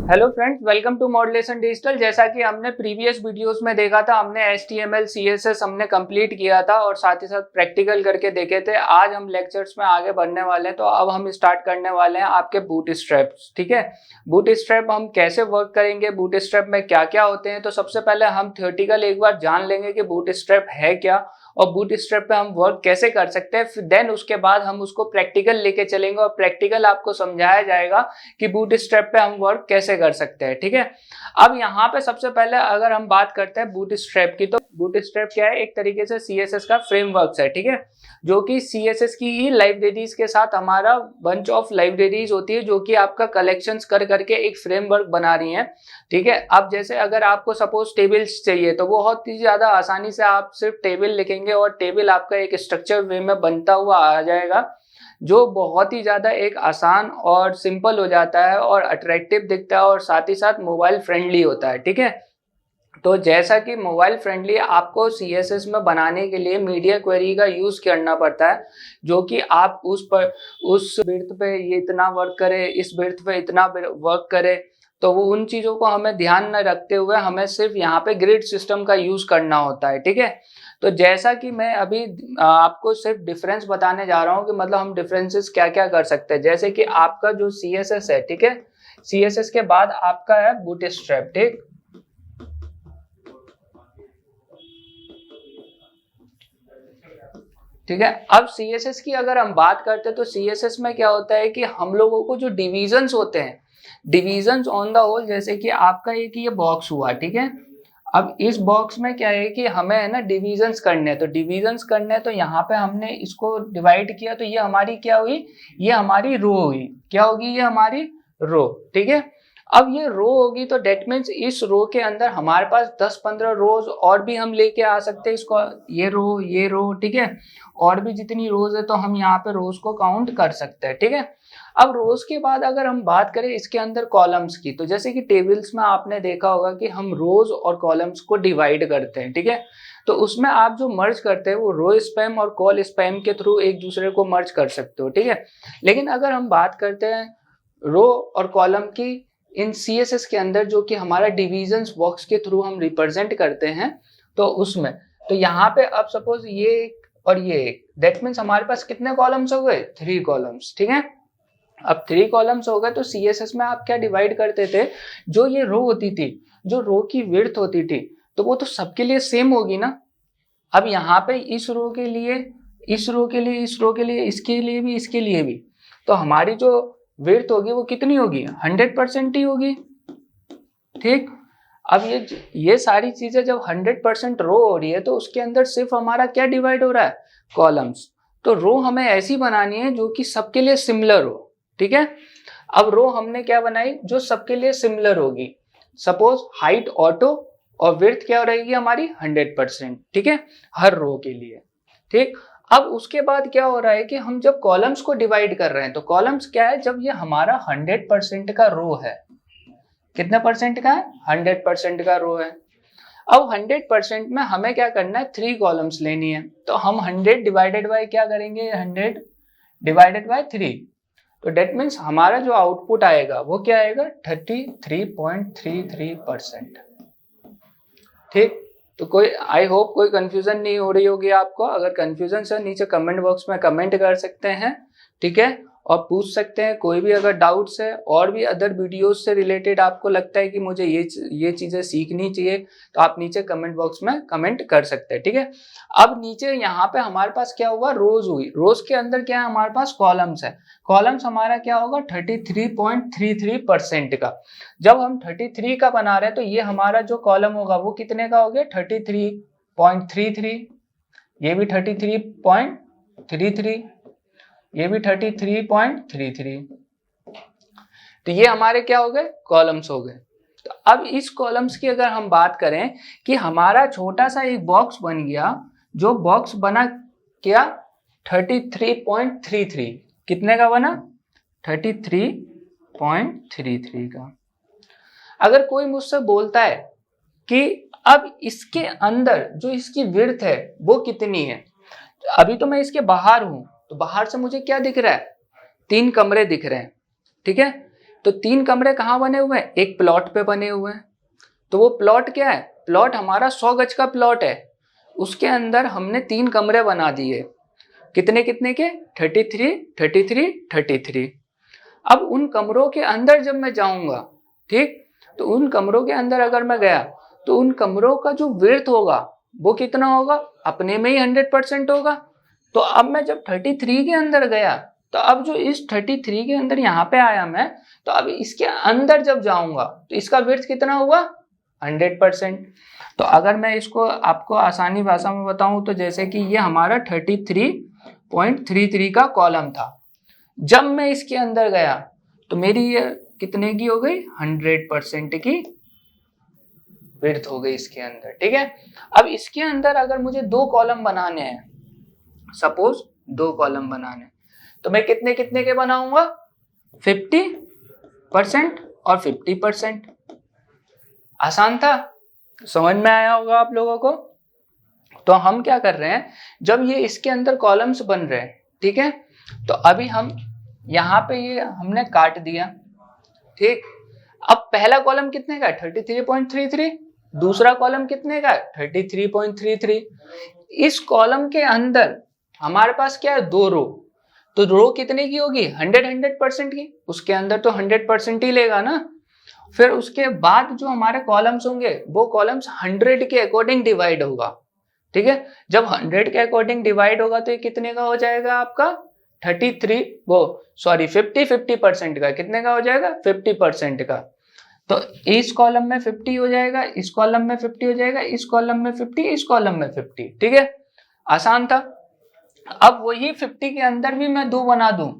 Hello friends, welcome to modulation digital. जैसा कि हमने प्रीवियस वीडियोस में देखा था, हमने HTML CSS हमने कंप्लीट किया था और साथ ही साथ प्रैक्टिकल करके देखे थे। आज हम लेक्चर्स में आगे बढ़ने वाले हैं, तो अब हम स्टार्ट करने वाले हैं आपके बूटस्ट्रैप्स। ठीक है, बूटस्ट्रैप हम कैसे वर्क करेंगे, बूटस्ट्रैप में क्या क्या होते हैं। तो सबसे पहले हम थियोरेटिकल एक बार जान लेंगे कि बूटस्ट्रैप है क्या और बूटस्ट्रैप पे हम वर्क कैसे कर सकते हैं। फिर देन उसके बाद हम उसको प्रैक्टिकल लेके चलेंगे और प्रैक्टिकल आपको समझाया जाएगा कि बूटस्ट्रैप पे हम वर्क कैसे कर सकते हैं। ठीक है, अब यहाँ पे सबसे पहले अगर हम बात करते हैं बूटस्ट्रैप की, तो बूटस्ट्रैप क्या है, एक तरीके से CSS का फ्रेमवर्क है। ठीक है, जो कि CSS की ही लाइब्रेरीज के साथ हमारा बंच ऑफ लाइब्रेरीज होती है, जो कि आपका कलेक्शंस कर करके एक फ्रेमवर्क बना रही है। ठीक है, अब जैसे अगर आपको सपोज टेबल्स चाहिए, तो बहुत ही ज्यादा आसानी से आप सिर्फ टेबल लिखेंगे और टेबल आपका एक स्ट्रक्चर वे में बनता हुआ आ जाएगा, जो बहुत ही ज्यादा एक आसान और सिंपल हो जाता है और अट्रैक्टिव दिखता है और साथ ही साथ मोबाइल फ्रेंडली होता है। ठीक है, तो जैसा कि मोबाइल फ्रेंडली आपको CSS में बनाने के लिए मीडिया क्वेरी का यूज करना पड़ता है, जो कि आप उस विड्थ पे ये इतना वर्क करे, इस विड्थ पे इतना वर्क करे। तो वो उन चीजों को हमें ध्यान न रखते हुए हमें सिर्फ यहाँ पे ग्रिड सिस्टम का यूज करना होता है। ठीक है, तो जैसा कि मैं अभी आपको सिर्फ डिफरेंस बताने जा रहा हूँ कि मतलब हम डिफरेंसेस क्या क्या कर सकते हैं। जैसे कि आपका जो CSS है, ठीक है, CSS के बाद आपका है बूटस्ट्रैप। ठीक है, अब CSS की अगर हम बात करते हैं, तो CSS में क्या होता है कि हम लोगों को जो डिविजन्स होते हैं, डिविजन्स ऑन द होल, जैसे कि आपका एक ये बॉक्स हुआ। ठीक है, अब इस बॉक्स में क्या है कि हमें है ना डिविजन्स करने हैं, तो डिविजन्स करने हैं, तो यहाँ पे हमने इसको डिवाइड किया, तो ये हमारी क्या हुई, ये हमारी रो हुई। क्या होगी, ये हमारी रो। ठीक है, अब ये रो होगी, तो डेट मीन्स इस रो के अंदर हमारे पास 10-15 रोज और भी हम लेके आ सकते हैं इसको, ये रो। ठीक है, और भी जितनी रोज है, तो हम यहाँ पे रोज को काउंट कर सकते हैं। ठीक है, अब रोज के बाद अगर हम बात करें इसके अंदर कॉलम्स की, तो जैसे कि टेबल्स में आपने देखा होगा कि हम रोज और कॉलम्स को डिवाइड करते हैं। ठीक है, तो उसमें आप जो मर्ज करते हैं वो रो स्पैम और कॉल स्पैम के थ्रू एक दूसरे को मर्ज कर सकते हो। ठीक है, लेकिन अगर हम बात करते हैं रो और कॉलम की इन CSS के अंदर, जो कि हमारा डिविजन्स बॉक्स के थ्रू हम रिप्रेजेंट करते हैं, तो उसमें तो यहाँ पे अब सपोज ये और ये एक, दैट मीन्स हमारे पास कितने कॉलम्स हो गए, 3 कॉलम्स। ठीक है, अब 3 कॉलम्स हो गए, तो CSS में आप क्या डिवाइड करते थे, जो ये रो होती थी, जो रो की विड्थ होती थी, तो वो तो सबके लिए सेम होगी ना। अब यहाँ पे इस रो के लिए, इस रो के लिए, इस रो के लिए, इसके लिए भी, इसके लिए भी, तो हमारी जो विड्थ होगी वो कितनी होगी, 100% ही होगी। ठीक, अब ये सारी चीजें जब 100% रो हो रही है, तो उसके अंदर सिर्फ हमारा क्या डिवाइड हो रहा है, कॉलम्स। तो रो हमें ऐसी बनानी है जो कि सबके लिए सिमिलर हो। ठीक है, अब रो हमने क्या बनाई, जो सबके लिए सिमिलर होगी। सपोज हाइट ऑटो और विड्थ क्या रहेगी हमारी 100%। ठीक है, हर रो के लिए। ठीक, अब उसके बाद क्या हो रहा है कि हम जब कॉलम्स को डिवाइड कर रहे हैं, तो कॉलम्स क्या है, जब ये हमारा 100% का रो है, कितने परसेंट का है, 100% का रो है। अब 100% में हमें क्या करना है, 3 कॉलम्स लेनी है, तो हम 100 डिवाइडेड बाय क्या करेंगे, 100 डिवाइडेड बाय 3, तो डेट मीन्स हमारा जो आउटपुट आएगा वो क्या आएगा, 33.33%। ठीक, तो कोई, आई होप कोई कंफ्यूजन नहीं हो रही होगी आपको। अगर कंफ्यूजन है, नीचे कमेंट बॉक्स में कमेंट कर सकते हैं। ठीक है, और पूछ सकते हैं कोई भी अगर डाउट्स है, और भी अदर वीडियोस से रिलेटेड आपको लगता है कि मुझे ये चीजें सीखनी चाहिए, तो आप नीचे कमेंट बॉक्स में कमेंट कर सकते हैं। ठीक है, अब नीचे यहाँ पे हमारे पास क्या हुआ, रोज हुई, रोज के अंदर क्या है हमारे पास, कॉलम्स है। कॉलम्स हमारा क्या होगा, 33.33% का। जब हम 33 का बना रहे हैं, तो ये हमारा जो कॉलम होगा वो कितने का हो गया, 33.33, ये भी 33.33, ये भी 33.33। तो ये हमारे क्या हो गए, कॉलम्स हो गए। तो अब इस कॉलम्स की अगर हम बात करें कि हमारा छोटा सा एक बॉक्स बन गया, जो बॉक्स बना क्या, 33.33, कितने का बना, 33.33 का। अगर कोई मुझसे बोलता है कि अब इसके अंदर जो इसकी विड्थ है वो कितनी है, अभी तो मैं इसके बाहर हूं, तो बाहर से मुझे क्या दिख रहा है, 3 कमरे दिख रहे हैं। ठीक है, तो 3 कमरे कहाँ बने हुए हैं? एक प्लॉट पे बने हुए हैं। तो वो प्लॉट क्या है? प्लॉट हमारा 100 गज का प्लॉट है, उसके अंदर हमने 3 कमरे बना दिए। कितने कितने के? 33, 33, 33। अब उन कमरों के अंदर जब मैं जाऊंगा, ठीक, तो उन कमरों के अंदर अगर मैं गया तो उन कमरों का जो विड्थ होगा वो कितना होगा? अपने में ही 100% होगा। तो अब मैं जब 33 के अंदर गया, तो अब जो इस 33 के अंदर यहाँ पे आया मैं, तो अब इसके अंदर जब जाऊंगा तो इसका विड्थ कितना हुआ? 100%। तो अगर मैं इसको आपको आसानी भाषा में बताऊं तो जैसे कि ये हमारा 33.33 का कॉलम था, जब मैं इसके अंदर गया तो मेरी ये कितने की हो गई? 100% की विड्थ हो गई इसके अंदर, ठीक है। अब इसके अंदर अगर मुझे 2 कॉलम बनाने हैं, सपोज 2 कॉलम बनाने, तो मैं कितने कितने के बनाऊंगा? 50% और 50%। आसान था, समझ में आया होगा आप लोगों को। तो हम क्या कर रहे हैं, जब ये इसके अंदर कॉलम्स बन रहे हैं, ठीक है, तो अभी हम यहाँ पे ये हमने काट दिया, ठीक। अब पहला कॉलम कितने का है? 33.33। दूसरा कॉलम कितने का है? 33.33। इस कॉलम के अंदर हमारे पास क्या है? 2 रो। तो रो कितने की होगी? 100% की। उसके अंदर तो 100% ही लेगा ना। फिर उसके बाद जो हमारे कॉलम्स होंगे वो कॉलम्स 100 के अकॉर्डिंग डिवाइड होगा, ठीक है। जब 100 के अकॉर्डिंग डिवाइड होगा तो ये कितने का हो जाएगा आपका? 50% का। कितने का हो जाएगा? 50% का। तो इस कॉलम में 50 हो जाएगा, इस कॉलम में 50 हो जाएगा, इस कॉलम में 50, इस कॉलम में 50, ठीक है। आसान था। अब वही 50 के अंदर भी मैं 2 बना दूं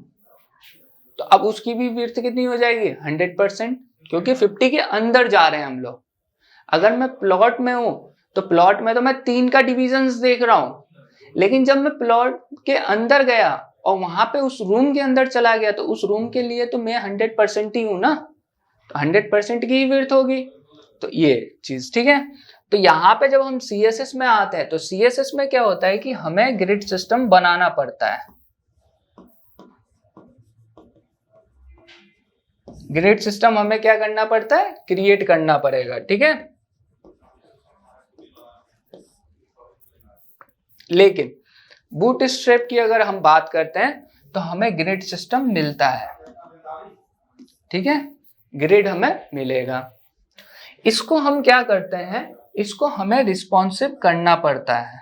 तो अब उसकी भी विड्थ कितनी हो जाएगी? 100%, क्योंकि 50 के अंदर जा रहे हैं हम लोग। अगर मैं प्लॉट में हूं तो प्लॉट में तो मैं 3 का डिविजन्स देख रहा हूं, लेकिन जब मैं प्लॉट के अंदर गया और वहां पे उस रूम के अंदर चला गया तो उस रूम के लिए तो मैं 100% ही हूं ना, तो 100% की ही विड्थ होगी। तो ये चीज, ठीक है। तो यहाँ पे जब हम CSS में आते हैं तो CSS में क्या होता है कि हमें ग्रिड सिस्टम बनाना पड़ता है। ग्रिड सिस्टम हमें क्या करना पड़ता है? क्रिएट करना पड़ेगा, ठीक है। लेकिन बूटस्ट्रैप की अगर हम बात करते हैं तो हमें ग्रिड सिस्टम मिलता है, ठीक है, ग्रिड हमें मिलेगा। इसको हम क्या करते हैं? इसको हमें रिस्पॉन्सिव करना पड़ता है।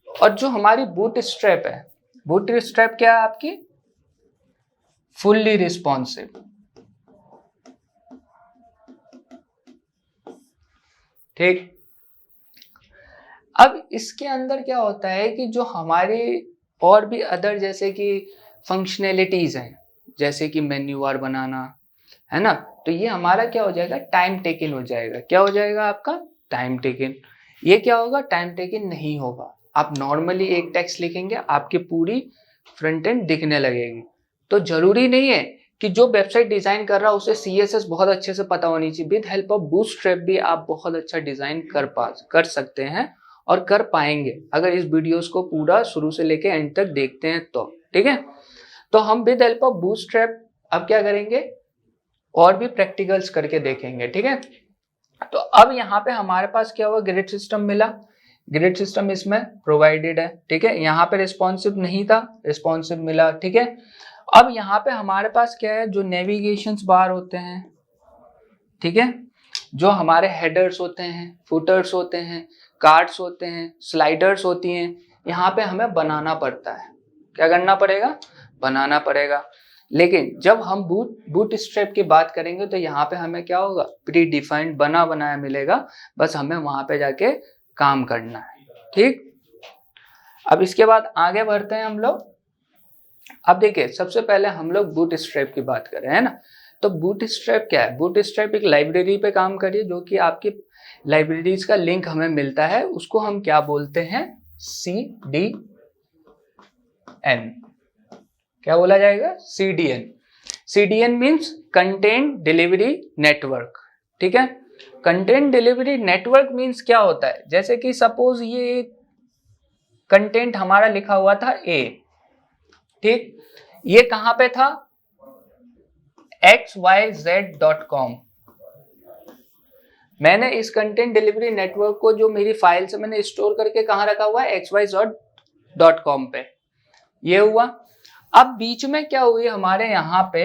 और जो हमारी बूटस्ट्रैप है, बूटस्ट्रैप क्या है आपकी? फुल्ली रिस्पॉन्सिव, ठीक। अब इसके अंदर क्या होता है कि जो हमारे और भी अदर जैसे कि फंक्शनैलिटीज हैं, जैसे कि मेन्यू बार बनाना, है ना, तो ये हमारा क्या हो जाएगा? टाइम टेकिंग हो जाएगा। क्या हो जाएगा आपका? Time taking. ये क्या होगा? टाइम टेकिंग नहीं होगा। आप नॉर्मली एक टेक्स्ट लिखेंगे, आपकी पूरी फ्रंट एंड दिखने लगेगी। तो जरूरी नहीं है कि जो वेबसाइट डिजाइन कर रहा है उसे CSS बहुत अच्छे से पता होनी चाहिए। विद हेल्प ऑफ बूटस्ट्रैप भी आप बहुत अच्छा डिजाइन कर सकते हैं और कर पाएंगे अगर इस वीडियोस को पूरा शुरू से लेके एंड तक देखते हैं तो, ठीक है। तो हम विद हेल्प ऑफ बूटस्ट्रैप अब क्या करेंगे? और भी प्रैक्टिकल्स करके देखेंगे, ठीक है। तो अब यहाँ पे हमारे पास क्या हुआ? ग्रिड सिस्टम मिला। ग्रिड सिस्टम इसमें प्रोवाइडेड है, ठीक है। यहाँ पे रिस्पॉन्सिव नहीं था, रिस्पॉन्सिव मिला, ठीक है। अब यहाँ पे हमारे पास क्या है? जो नेविगेशन बार होते हैं, ठीक है, जो हमारे हेडर्स होते हैं, फुटर्स होते हैं, कार्ड्स होते हैं, स्लाइडर्स होती हैं, यहाँ पे हमें बनाना पड़ता है। क्या करना पड़ेगा? बनाना पड़ेगा। लेकिन जब हम बूटस्ट्रैप की बात करेंगे तो यहाँ पे हमें क्या होगा? प्री डिफाइंड बना बनाया मिलेगा, बस हमें वहां पे जाके काम करना है, ठीक। अब इसके बाद आगे बढ़ते हैं हम लोग। अब देखिए, सबसे पहले हम लोग बूटस्ट्रैप की बात करें, है ना। तो बूटस्ट्रैप क्या है? बूटस्ट्रैप एक लाइब्रेरी पे काम करिए, जो कि आपकी लाइब्रेरीज का लिंक हमें मिलता है, उसको हम क्या बोलते हैं? CDN। क्या बोला जाएगा? CDN। CDN means content delivery network, ठीक है। कंटेंट डिलीवरी नेटवर्क मीन्स क्या होता है? जैसे कि सपोज ये कंटेंट हमारा लिखा हुआ था A, ठीक, ये कहां पे था, xyz.com। मैंने इस कंटेंट डिलीवरी नेटवर्क को जो मेरी फाइल से मैंने स्टोर करके कहां रखा हुआ है, xyz.com पे। ये हुआ। अब बीच में क्या हुई हमारे यहाँ पे,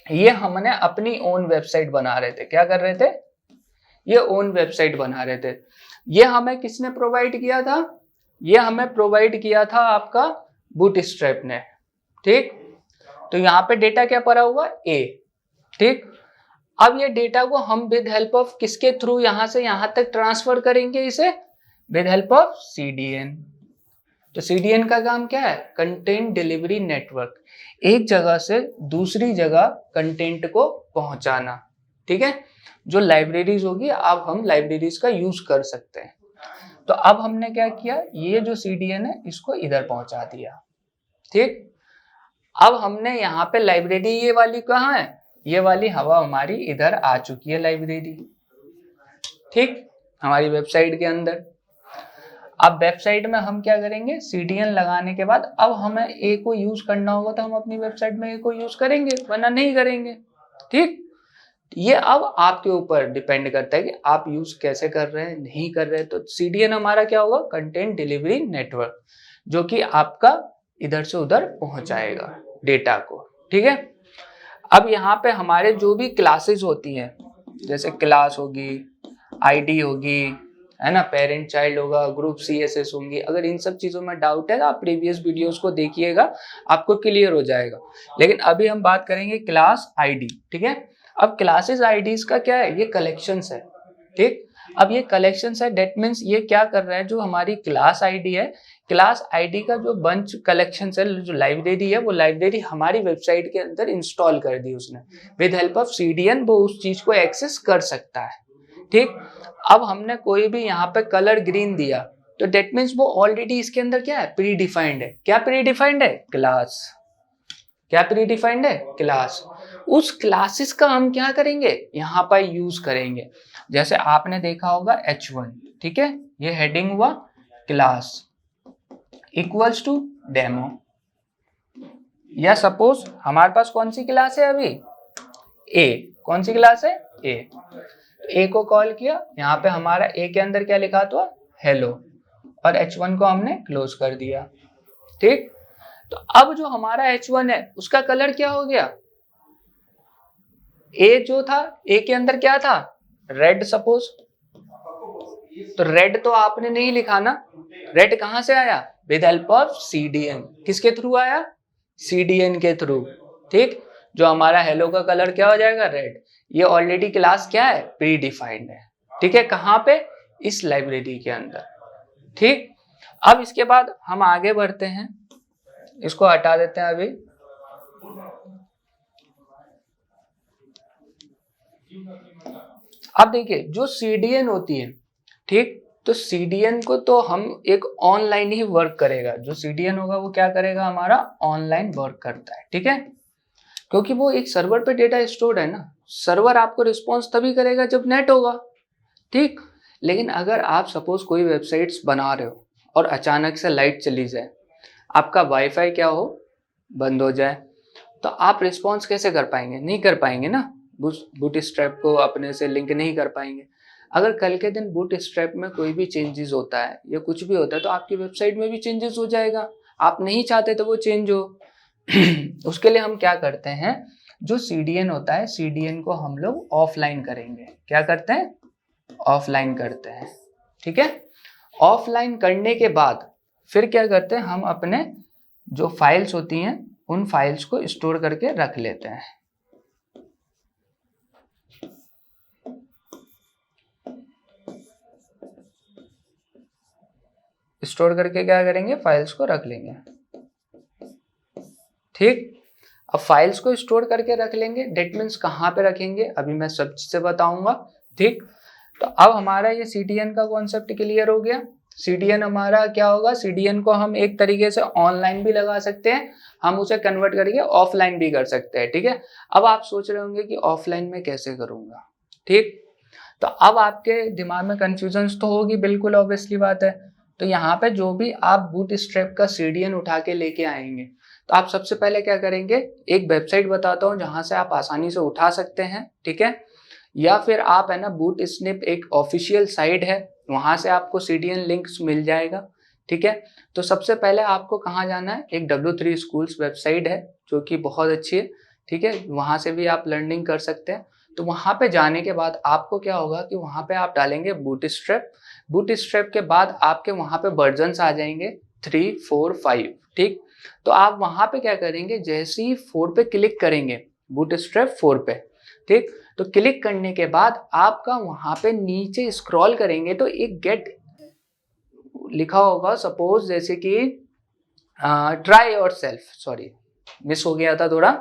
ये हमने अपनी ओन वेबसाइट बना रहे थे। क्या कर रहे थे, ये ओन वेबसाइट बना रहे थे। ये हमें किसने प्रोवाइड किया था, ये हमें प्रोवाइड किया था आपका बूटस्ट्रैप ने। ठीक, तो यहाँ पे डेटा क्या पड़ा हुआ, ए। ठीक, अब ये डेटा को हम विद हेल्प ऑफ किसके थ्रू यहां से यहां तक ट्रांसफर करेंगे, इसे विद हेल्प ऑफ CDN। तो CDN का काम क्या है, कंटेंट डिलीवरी नेटवर्क, एक जगह से दूसरी जगह कंटेंट को पहुंचाना। ठीक है, जो लाइब्रेरीज होगी अब हम लाइब्रेरीज का यूज कर सकते हैं। तो अब हमने क्या किया, ये जो CDN है इसको इधर पहुंचा दिया। ठीक, अब हमने यहाँ पे लाइब्रेरी, ये वाली कहाँ है, ये वाली हवा हमारी इधर आ चुकी है लाइब्रेरी। ठीक, हमारी वेबसाइट के अंदर। अब वेबसाइट में हम क्या करेंगे, CDN लगाने के बाद अब हमें ए को यूज करना होगा तो हम अपनी वेबसाइट में ए को यूज करेंगे, वरना नहीं करेंगे। ठीक, ये अब आपके ऊपर डिपेंड करता है कि आप यूज कैसे कर रहे हैं, नहीं कर रहे हैं। तो CDN हमारा क्या होगा, कंटेंट डिलीवरी नेटवर्क, जो कि आपका इधर से उधर पहुंचाएगा डेटा को। ठीक है, अब यहाँ पे हमारे जो भी क्लासेस होती हैं, जैसे क्लास होगी, ID होगी, है ना, पेरेंट चाइल्ड होगा, ग्रुप CSS होंगी। अगर इन सब चीजों में डाउट है तो आप प्रीवियस वीडियोस को देखिएगा, आपको क्लियर हो जाएगा। लेकिन अभी हम बात करेंगे क्लास ID। ठीक है, अब क्लासेस IDs का क्या है, ये कलेक्शंस है। ठीक, अब ये कलेक्शंस है, डेट मीन्स ये क्या कर रहा है, जो हमारी क्लास ID है, क्लास ID का जो बंच कलेक्शंस है, जो लाइब्रेरी है, वो लाइब्रेरी हमारी वेबसाइट के अंदर इंस्टॉल कर दी उसने। विद हेल्प ऑफ CDN वो उस चीज को एक्सेस कर सकता है। ठीक, अब हमने कोई भी यहाँ पे कलर ग्रीन दिया तो डेट मीन्स वो ऑलरेडी इसके अंदर क्या है, प्री डिफाइंड है। क्या प्री डिफाइंड है, क्लास। क्या प्री डिफाइंड है, क्लास। उस क्लासेस का हम क्या करेंगे, यहाँ पर यूज करेंगे। जैसे आपने देखा होगा H1, ठीक है, ये हेडिंग हुआ क्लास इक्वल्स टू डेमो। या सपोज हमारे पास कौन सी क्लास है अभी, ए। कौन सी क्लास है, ए को कॉल किया, यहाँ पे हमारा ए के अंदर क्या लिखा था, हेलो, और H1 को हमने क्लोज कर दिया। ठीक, तो अब जो हमारा H1 है उसका कलर क्या हो गया, ए जो था, ए के अंदर क्या था, रेड सपोज। तो रेड तो आपने नहीं लिखा ना, रेड कहां से आया, विद हेल्प ऑफ CDN। किसके थ्रू आया, CDN के थ्रू। ठीक, जो हमारा हेलो का कलर क्या हो जाएगा, रेड। ये ऑलरेडी क्लास क्या है, प्री डिफाइंड है। ठीक है, कहां पे, इस लाइब्रेरी के अंदर। ठीक, अब इसके बाद हम आगे बढ़ते हैं, इसको हटा देते हैं अभी। अब देखिए जो CDN होती है, ठीक, तो CDN को तो हम एक ऑनलाइन ही वर्क करेगा। जो CDN होगा वो क्या करेगा, हमारा ऑनलाइन वर्क करता है। ठीक है, क्योंकि वो एक सर्वर पे डेटा स्टोर्ड है ना, सर्वर आपको रिस्पॉन्स तभी करेगा जब नेट होगा। ठीक, लेकिन अगर आप सपोज कोई वेबसाइट्स बना रहे हो और अचानक से लाइट चली जाए, आपका वाईफाई क्या हो, बंद हो जाए, तो आप रिस्पॉन्स कैसे कर पाएंगे, नहीं कर पाएंगे ना, बूटस्ट्रैप को अपने से लिंक नहीं कर पाएंगे। अगर कल के दिन बूटस्ट्रैप में कोई भी चेंजेस होता है या कुछ भी होता है तो आपकी वेबसाइट में भी चेंजेस हो जाएगा, आप नहीं चाहते तो वो चेंज हो। उसके लिए हम क्या करते हैं, जो CDN होता है, CDN को हम लोग ऑफलाइन करेंगे। क्या करते हैं, ऑफलाइन करते हैं। ठीक है, ऑफलाइन करने के बाद फिर क्या करते हैं, हम अपने जो फाइल्स होती हैं उन फाइल्स को स्टोर करके रख लेते हैं। स्टोर करके क्या करेंगे, फाइल्स को रख लेंगे। ठीक, अब फाइल्स को स्टोर करके रख लेंगे, डेट मीन्स कहाँ पे रखेंगे अभी मैं सब चीजें बताऊंगा। ठीक, तो अब हमारा ये CDN का कॉन्सेप्ट क्लियर हो गया। CDN हमारा क्या होगा, CDN को हम एक तरीके से ऑनलाइन भी लगा सकते हैं, हम उसे कन्वर्ट करके ऑफलाइन भी कर सकते हैं। ठीक है, अब आप सोच रहे होंगे कि ऑफलाइन में कैसे करूंगा। ठीक, तो अब आपके दिमाग में कंफ्यूजन तो होगी, बिल्कुल ऑब्वियसली बात है। तो यहाँ पे जो भी आप बूटस्ट्रैप का CDN उठा के लेके आएंगे, तो आप सबसे पहले क्या करेंगे, एक वेबसाइट बताता हूँ जहाँ से आप आसानी से उठा सकते हैं, ठीक है। या फिर आप है ना बूटस्नैप एक ऑफिशियल साइट है, वहाँ से आपको CDN लिंक्स मिल जाएगा, ठीक है। तो सबसे पहले आपको कहाँ जाना है, एक W3 Schools वेबसाइट है जो कि बहुत अच्छी है, ठीक है। वहाँ से भी आप लर्निंग कर सकते हैं। तो वहाँ पे जाने के बाद आपको क्या होगा कि वहाँ पे आप डालेंगे बूटस्ट्रैप। बूटस्ट्रैप के बाद आपके वहाँ पे वर्जन्स आ जाएंगे 3, 4, 5, ठीक। तो आप वहाँ पे क्या करेंगे, जैसे ही 4 पे क्लिक करेंगे, बूटस्ट्रैप 4 पे, ठीक। तो क्लिक करने के बाद आपका वहाँ पे नीचे स्क्रॉल करेंगे तो एक गेट लिखा होगा, सपोज जैसे कि try your self, sorry miss हो गया था थोड़ा,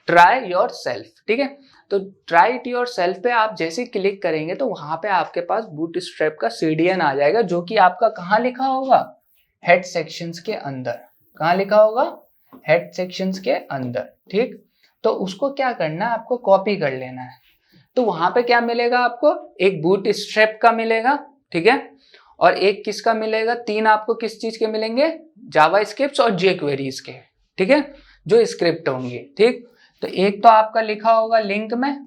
ट्राई योर सेल्फ, ठीक है। तो ट्राई इट योर सेल्फ पे आप जैसे क्लिक करेंगे तो वहां पे आपके पास बूटस्ट्रैप का CDN आ जाएगा, जो कि आपका कहाँ लिखा होगा, हेड सेक्शंस के अंदर। कहाँ लिखा होगा, हेड सेक्शंस के अंदर, ठीक। तो उसको क्या करना है, आपको कॉपी कर लेना है। तो वहां पे क्या मिलेगा आपको, एक बूटस्ट्रैप का मिलेगा, ठीक है, और एक किसका मिलेगा, 3 आपको किस चीज के मिलेंगे, जावास्क्रिप्ट और jQuery के, ठीक है, जो स्क्रिप्ट होंगे, ठीक। तो एक तो आपका लिखा होगा लिंक में,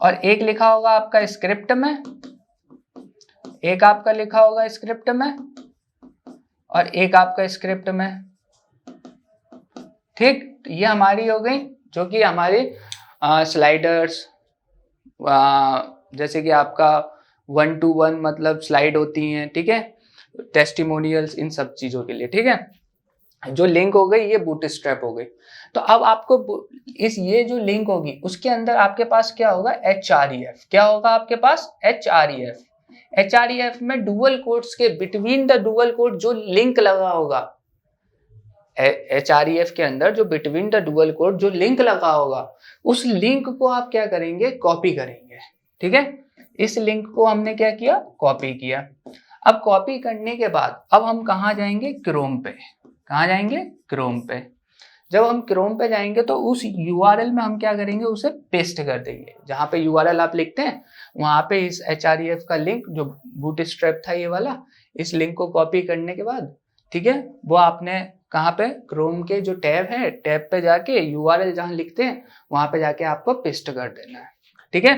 और एक लिखा होगा आपका स्क्रिप्ट में, एक आपका लिखा होगा स्क्रिप्ट में, और एक आपका स्क्रिप्ट में, ठीक। ये हमारी हो गई जो कि हमारी स्लाइडर्स, जैसे कि आपका 1 to 1 मतलब स्लाइड होती हैं, ठीक है, टेस्टिमोनियल्स, इन सब चीजों के लिए, ठीक है। जो लिंक हो गई ये बूटस्ट्रैप हो गई। तो अब आपको ये जो लिंक होगी उसके अंदर आपके पास क्या होगा, href। क्या होगा आपके पास, href में डुअल कोट्स के बिटवीन द डुअल कोट जो लिंक लगा होगा, href के अंदर जो बिटवीन द डुअल कोट जो लिंक लगा होगा, उस लिंक को आप क्या करेंगे, कॉपी करेंगे, ठीक है। इस लिंक को हमने क्या किया, कॉपी किया। अब कॉपी करने के बाद अब हम कहाँ जाएंगे, क्रोम पे। कहाँ जाएंगे, क्रोम पे। जब हम क्रोम पे जाएंगे तो उस URL में हम क्या करेंगे, उसे पेस्ट कर देंगे। जहाँ पे URL आप लिखते हैं वहां पे इस href का लिंक जो बूटस्ट्रैप था ये वाला, इस लिंक को कॉपी करने के बाद, ठीक है, वो आपने कहाँ पे, क्रोम के जो टैब है, टैब पे जाके URL जहाँ लिखते हैं वहां पे जाके आपको पेस्ट कर देना है, ठीक है।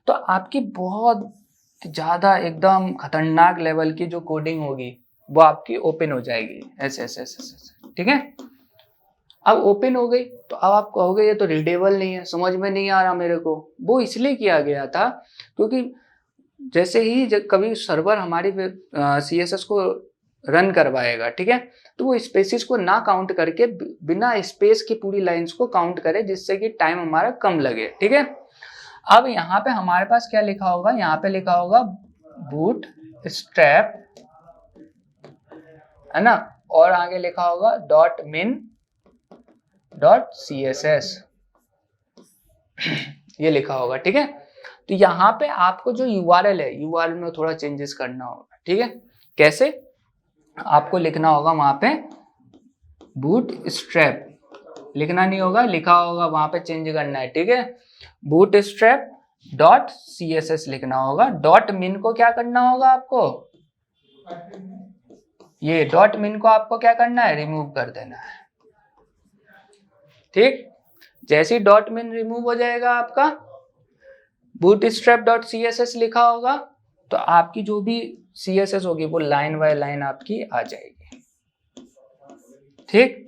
तो आपकी बहुत ज्यादा एकदम खतरनाक लेवल की जो कोडिंग होगी वो आपकी ओपन हो जाएगी, ऐसे, ठीक है। अब ओपन हो गई तो अब आप कहोगे ये तो रीडेबल नहीं है, समझ में नहीं आ रहा मेरे को। वो इसलिए किया गया था क्योंकि जैसे ही जब कभी सर्वर हमारी CSS को रन करवाएगा, ठीक है, तो वो स्पेसिस को ना काउंट करके बिना स्पेस की पूरी लाइंस को काउंट करे, जिससे कि टाइम हमारा कम लगे, ठीक है। अब यहाँ पे हमारे पास क्या लिखा होगा, यहाँ पे लिखा होगा बूटस्ट्रैप, है ना, और आगे लिखा होगा .min.css ये लिखा होगा, ठीक है। तो यहाँ पे आपको जो URL है, URL में थोड़ा चेंजेस करना होगा, ठीक है। कैसे, आपको लिखना होगा वहां पे बूटस्ट्रैप, लिखना नहीं होगा, लिखा होगा, वहां पे चेंज करना है, ठीक है। bootstrap.css लिखना होगा। .min को क्या करना होगा आपको, ये .min को आपको क्या करना है, रिमूव कर देना है, ठीक। जैसे ही .min रिमूव हो जाएगा, आपका bootstrap.css लिखा होगा, तो आपकी जो भी CSS होगी वो लाइन बाय लाइन आपकी आ जाएगी, ठीक।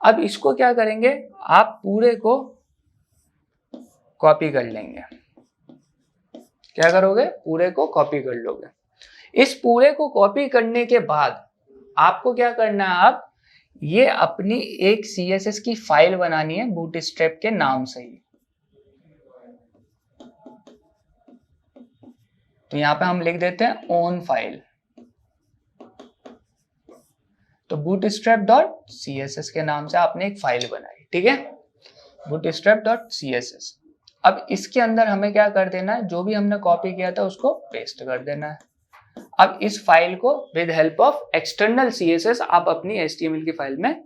अब इसको क्या करेंगे, आप पूरे को कॉपी कर लेंगे। क्या करोगे, पूरे को कॉपी कर लोगे। इस पूरे को कॉपी करने के बाद आपको क्या करना है, आप ये अपनी एक CSS की फाइल बनानी है बूटस्ट्रैप के नाम से ही। तो यहाँ पे हम लिख देते हैं ओन फाइल। तो bootstrap.css के नाम से आपने एक फाइल बनाई, ठीक है, bootstrap.css। अब इसके अंदर हमें क्या कर देना है, जो भी हमने कॉपी किया था उसको पेस्ट कर देना है। अब इस फाइल को with help of external CSS आप अपनी HTML की फाइल में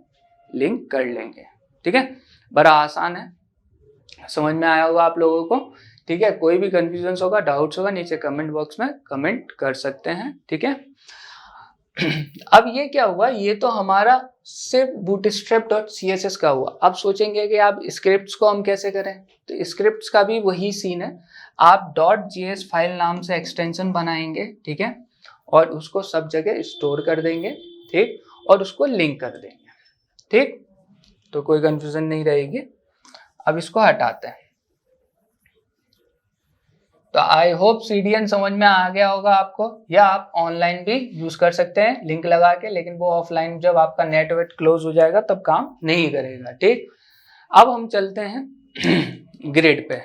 लिंक कर लेंगे, ठीक है। बड़ा आसान है, समझ में आया होगा आप लोगों को ठीक है, कोई भी कंफ्यूजन होगा, डाउट्स होगा, नीचे कमेंट बॉक्स में कमेंट कर सकते हैं। ठीक है, अब ये क्या हुआ, ये तो हमारा सिर्फ bootstrap.css का हुआ। अब सोचेंगे कि आप स्क्रिप्ट्स को हम कैसे करें, तो स्क्रिप्ट्स का भी वही सीन है। आप .js फाइल नाम से एक्सटेंशन बनाएंगे, ठीक है, और उसको सब जगह स्टोर कर देंगे, ठीक, और उसको लिंक कर देंगे, ठीक, तो कोई कंफ्यूजन नहीं रहेगी। अब इसको हटाते हैं। तो आई होप CDN समझ में आ गया होगा आपको, या आप ऑनलाइन भी यूज कर सकते हैं लिंक लगा के, लेकिन वो ऑफलाइन जब आपका नेटवर्क क्लोज हो जाएगा तब काम नहीं करेगा। ठीक, अब हम चलते हैं ग्रिड पे।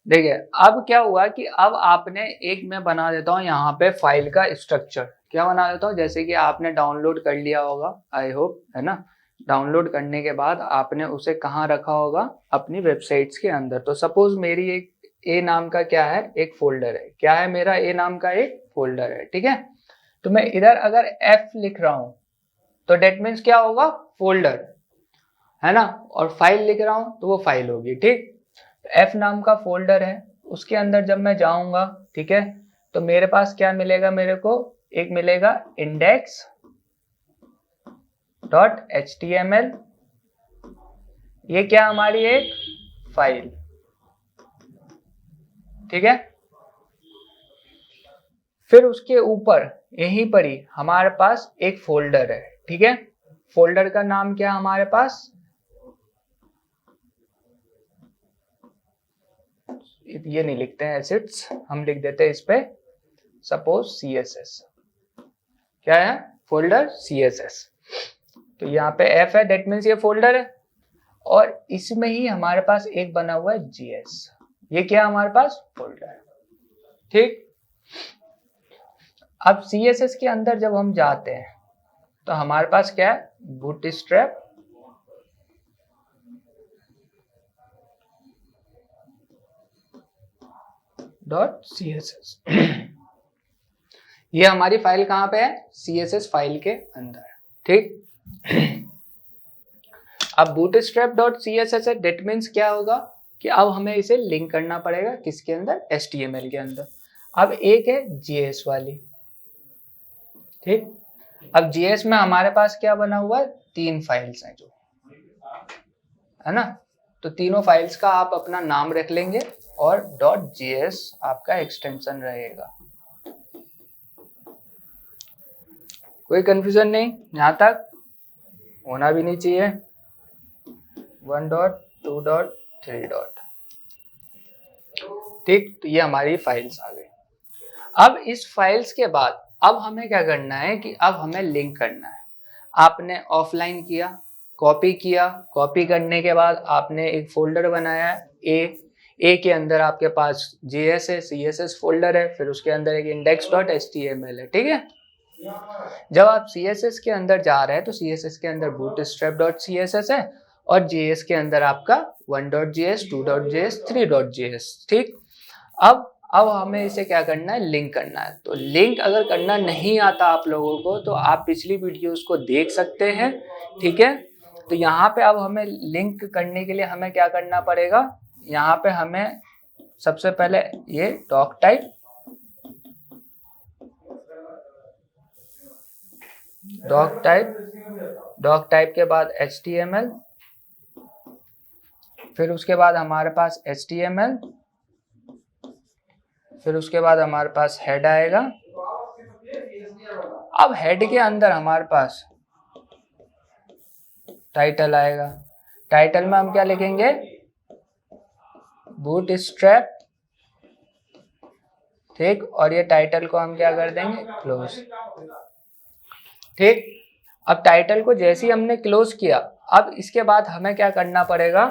देखिए अब क्या हुआ कि अब आपने एक, मैं बना देता हूँ यहाँ पे फाइल का स्ट्रक्चर, क्या बना देता हूँ, जैसे कि आपने डाउनलोड कर लिया होगा, आई होप, है ना। डाउनलोड करने के बाद आपने उसे कहाँ रखा होगा, अपनी वेबसाइट्स के अंदर। तो सपोज मेरी एक ए नाम का क्या है, एक फोल्डर है, क्या है मेरा ए नाम का एक फोल्डर है, ठीक है। तो मैं इधर अगर एफ लिख रहा हूं तो डेट मीन्स क्या होगा, फोल्डर, है ना, और फाइल लिख रहा हूं तो वो फाइल होगी, ठीक। एफ नाम का फोल्डर है, उसके अंदर जब मैं जाऊंगा, ठीक है, तो मेरे पास क्या मिलेगा, मेरे को एक मिलेगा index.html, ये क्या हमारी एक फाइल, ठीक है। फिर उसके ऊपर यहीं पर ही हमारे पास एक फोल्डर है, ठीक है। फोल्डर का नाम क्या हमारे पास, ये नहीं लिखते हैं एसिड्स, हम लिख देते हैं इस पे सपोज CSS, क्या है फोल्डर CSS। तो यहाँ पे F है, डेट मीन्स ये फोल्डर है, और इसमें ही हमारे पास एक बना हुआ है JS, ये क्या हमारे पास फोल्डर है, ठीक। अब CSS के अंदर जब हम जाते हैं तो हमारे पास क्या है, बूटस्ट्रैप .css ये हमारी फाइल कहाँ पे है, CSS फाइल के अंदर, ठीक। अब bootstrap.css है, डेट मीन्स क्या होगा कि अब हमें इसे लिंक करना पड़ेगा किसके अंदर, HTML के अंदर। अब एक है JS वाली, ठीक। अब JS में हमारे पास क्या बना हुआ है, 3 फाइल्स हैं जो, है ना। तो तीनों फाइल्स का आप अपना नाम रख लेंगे और .js आपका एक्सटेंशन रहेगा। कोई कंफ्यूजन नहीं, यहां तक होना भी नहीं चाहिए। 1 डॉट 2 डॉट 3 डॉट, ठीक। तो ये हमारी फाइल्स आ गई। अब इस फाइल्स के बाद अब हमें क्या करना है कि अब हमें लिंक करना है। आपने ऑफलाइन किया, कॉपी किया, कॉपी करने के बाद आपने एक फोल्डर बनाया ए के अंदर आपके पास JS है, CSS फोल्डर है, फिर उसके अंदर एक index.html है, ठीक है। जब आप CSS के अंदर जा रहे हैं तो CSS के अंदर bootstrap.css है और JS के अंदर आपका 1.js, 2.js, 3.js, ठीक। अब हमें इसे क्या करना है, लिंक करना है। तो लिंक अगर करना नहीं आता आप लोगों को तो आप पिछली वीडियोस को देख सकते हैं, ठीक है। तो यहाँ पे अब हमें लिंक करने के लिए हमें क्या करना पड़ेगा, यहाँ पे हमें सबसे पहले ये डॉक टाइप के बाद HTML, फिर उसके बाद हमारे पास HTML, फिर उसके बाद हमारे पास हेड आएगा। अब हेड के अंदर हमारे पास टाइटल आएगा। टाइटल में हम क्या लिखेंगे, बूटस्ट्रैप, ठीक, और ये टाइटल को हम क्या कर देंगे, क्लोज, ठीक। अब टाइटल को जैसे ही हमने क्लोज किया, अब इसके बाद हमें क्या करना पड़ेगा,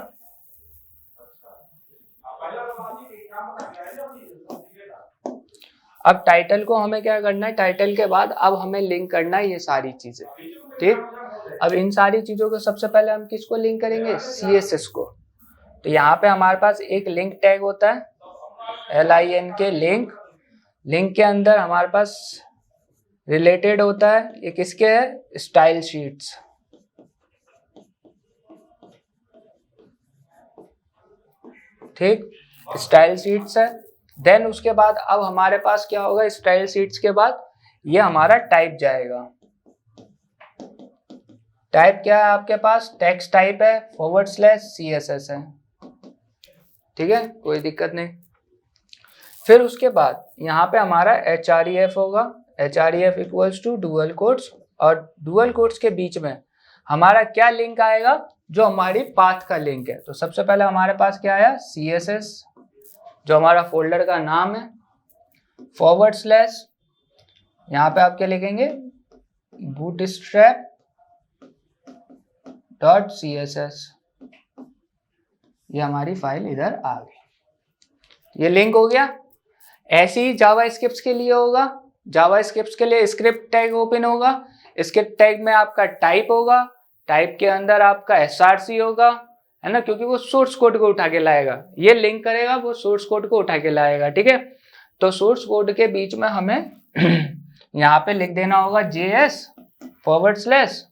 अब टाइटल को हमें क्या करना है, टाइटल के बाद अब हमें लिंक करना है ये सारी चीजें, ठीक। अब इन सारी चीजों को सबसे पहले हम किसको लिंक करेंगे, CSS को। तो यहाँ पे हमारे पास एक लिंक टैग होता है, LINK लिंक। लिंक के अंदर हमारे पास रिलेटेड होता है, ये किसके है, स्टाइल शीट्स, ठीक। स्टाइल शीट्स है। देन उसके बाद अब हमारे पास क्या होगा, स्टाइल शीट्स के बाद ये हमारा टाइप जाएगा। टाइप क्या है आपके पास, टेक्स्ट टाइप है /CSS है, ठीक है, कोई दिक्कत नहीं। फिर उसके बाद यहाँ पे हमारा href होगा, href equals to dual quotes, और डुअल कोट्स के बीच में हमारा क्या लिंक आएगा, जो हमारी पाथ का लिंक है। तो सबसे पहले हमारे पास क्या आया, CSS जो हमारा फोल्डर का नाम है, /, यहाँ पे आप क्या लिखेंगे, bootstrap.css, ये हमारी फाइल इधर आ गई, ये लिंक हो गया। ऐसे ही जावास्क्रिप्ट के लिए होगा, जावास्क्रिप्ट के लिए स्क्रिप्ट टैग ओपन होगा, स्क्रिप्ट टैग में आपका टाइप होगा, टाइप के अंदर आपका src होगा, है ना, क्योंकि वो सोर्स कोड को उठा के लाएगा, ये लिंक करेगा, वो सोर्स कोड को उठा के लाएगा, ठीक है। तो सोर्स कोड के बीच में हमें यहाँ पे लिख देना होगा JS /,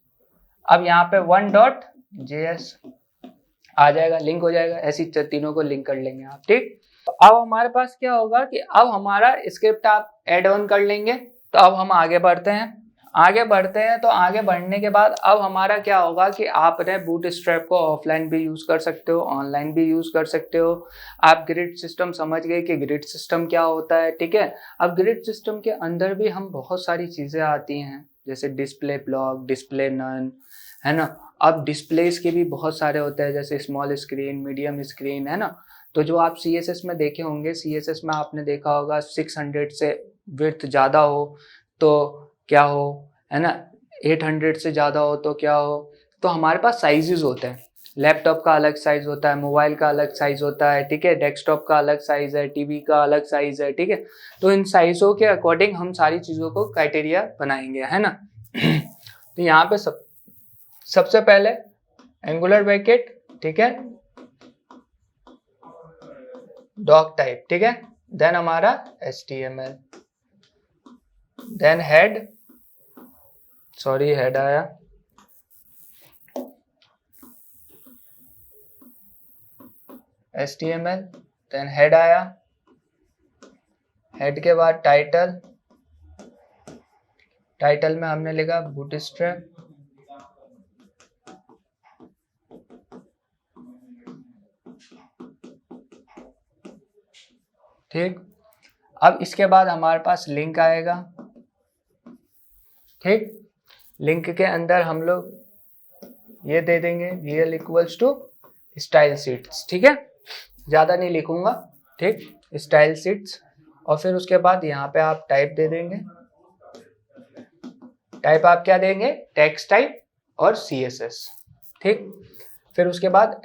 अब यहाँ पे 1.js आ जाएगा, लिंक हो जाएगा। ऐसी तीनों को लिंक कर लेंगे आप, ठीक। तो अब हमारे पास क्या होगा कि अब हमारा स्क्रिप्ट आप ऐड ऑन कर लेंगे। तो अब हम आगे बढ़ते हैं, तो आगे बढ़ने के बाद अब हमारा क्या होगा कि आपने बूटस्ट्रैप को ऑफलाइन भी यूज कर सकते हो, ऑनलाइन भी यूज कर सकते हो। आप ग्रिड सिस्टम समझ गए कि ग्रिड सिस्टम क्या होता है, ठीक है। अब ग्रिड सिस्टम के अंदर भी हम बहुत सारी चीजें आती हैं, जैसे डिस्प्ले ब्लॉक, डिस्प्ले नन, है ना। अब डिस्प्लेस के भी बहुत सारे होते हैं, जैसे स्मॉल स्क्रीन, मीडियम स्क्रीन, है ना। तो जो आप CSS में देखे होंगे, CSS में आपने देखा होगा 600 से विड्थ ज़्यादा हो तो क्या हो, है ना, 800 से ज़्यादा हो तो क्या हो। तो हमारे पास साइजेस होते हैं, लैपटॉप का अलग साइज होता है, मोबाइल का अलग साइज होता है, ठीक है, डेस्कटॉप का अलग साइज है, टीवी का अलग साइज है, ठीक है। तो इन साइजों के अकॉर्डिंग हम सारी चीज़ों को क्राइटेरिया बनाएंगे, है ना। तो यहाँ पे सबसे पहले एंगुलर ब्रैकेट, ठीक है, डॉक टाइप, ठीक है, देन हमारा HTML, देन हेड आया, HTML, देन हेड आया, हेड के बाद टाइटल में हमने लिखा बूटस्ट्रैप, ठीक। अब इसके बाद हमारे पास लिंक आएगा, ठीक। लिंक के अंदर हम लोग ये दे देंगे VL equals to style sheets, ठीक है, ज्यादा नहीं लिखूंगा, ठीक, स्टाइल शीट्स। और फिर उसके बाद यहाँ पे आप टाइप दे देंगे, टाइप आप क्या देंगे, टेक्स्ट टाइप और CSS, ठीक। फिर उसके बाद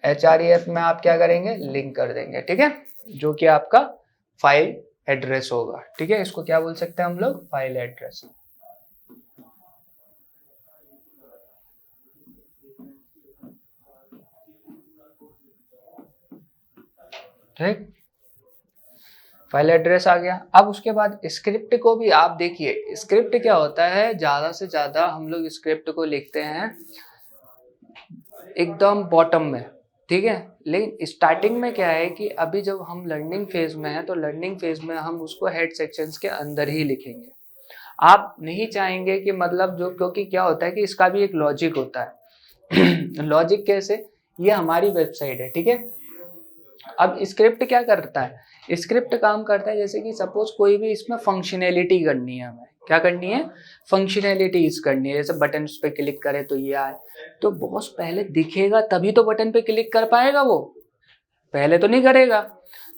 href में आप क्या करेंगे, लिंक कर देंगे, ठीक है, जो कि आपका फाइल एड्रेस होगा, ठीक है। इसको क्या बोल सकते हैं हम लोग, फाइल एड्रेस, ठीक, फाइल एड्रेस आ गया। अब उसके बाद स्क्रिप्ट को भी आप देखिए, स्क्रिप्ट क्या होता है, ज्यादा से ज्यादा हम लोग स्क्रिप्ट को लिखते हैं एकदम बॉटम में, ठीक है। लेकिन स्टार्टिंग में क्या है कि अभी जब हम लर्निंग फेज में हैं, तो लर्निंग फेज में हम उसको हेड सेक्शंस के अंदर ही लिखेंगे। आप नहीं चाहेंगे कि मतलब जो, क्योंकि क्या होता है कि इसका भी एक लॉजिक होता है। लॉजिक कैसे, ये हमारी वेबसाइट है, ठीक है। अब स्क्रिप्ट क्या करता है, स्क्रिप्ट काम करता है जैसे कि सपोज कोई भी इसमें फंक्शनैलिटी करनी है, हमें क्या करनी है, फंक्शनैलिटीज करनी है। जैसे बटन पे क्लिक करें तो ये आए, तो बॉस पहले दिखेगा तभी तो बटन पे क्लिक कर पाएगा, वो पहले तो नहीं करेगा।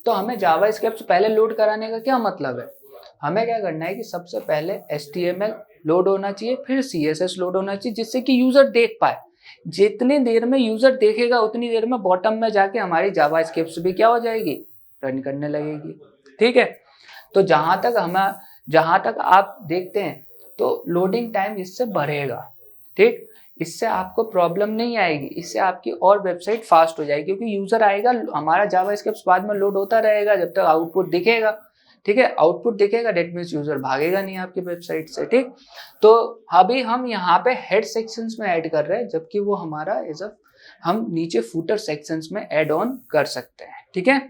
तो हमें जावास्क्रिप्ट पहले लोड कराने का क्या मतलब है, हमें क्या करना है कि सबसे पहले HTML लोड होना चाहिए, फिर CSS लोड होना चाहिए, जिससे कि यूजर देख पाए। जितनी देर में यूजर देखेगा उतनी देर में बॉटम में जाके हमारी जावास्क्रिप्ट भी क्या हो जाएगी, रन करने लगेगी, ठीक है। तो जहां तक आप देखते हैं तो लोडिंग टाइम इससे बढ़ेगा, ठीक, इससे आपको प्रॉब्लम नहीं आएगी, इससे आपकी और वेबसाइट फास्ट हो जाएगी, क्योंकि यूजर आएगा, हमारा जावास्क्रिप्ट बाद में लोड होता रहेगा जब तक आउटपुट दिखेगा, ठीक है। आउटपुट दिखेगा, डेट मीन्स यूजर भागेगा नहीं आपकी वेबसाइट से, ठीक। तो अभी हम यहाँ पे हेड सेक्शंस में ऐड कर रहे हैं, जबकि वो हमारा एज अ हम नीचे फुटर सेक्शंस में ऐड ऑन कर सकते हैं। ठीक है,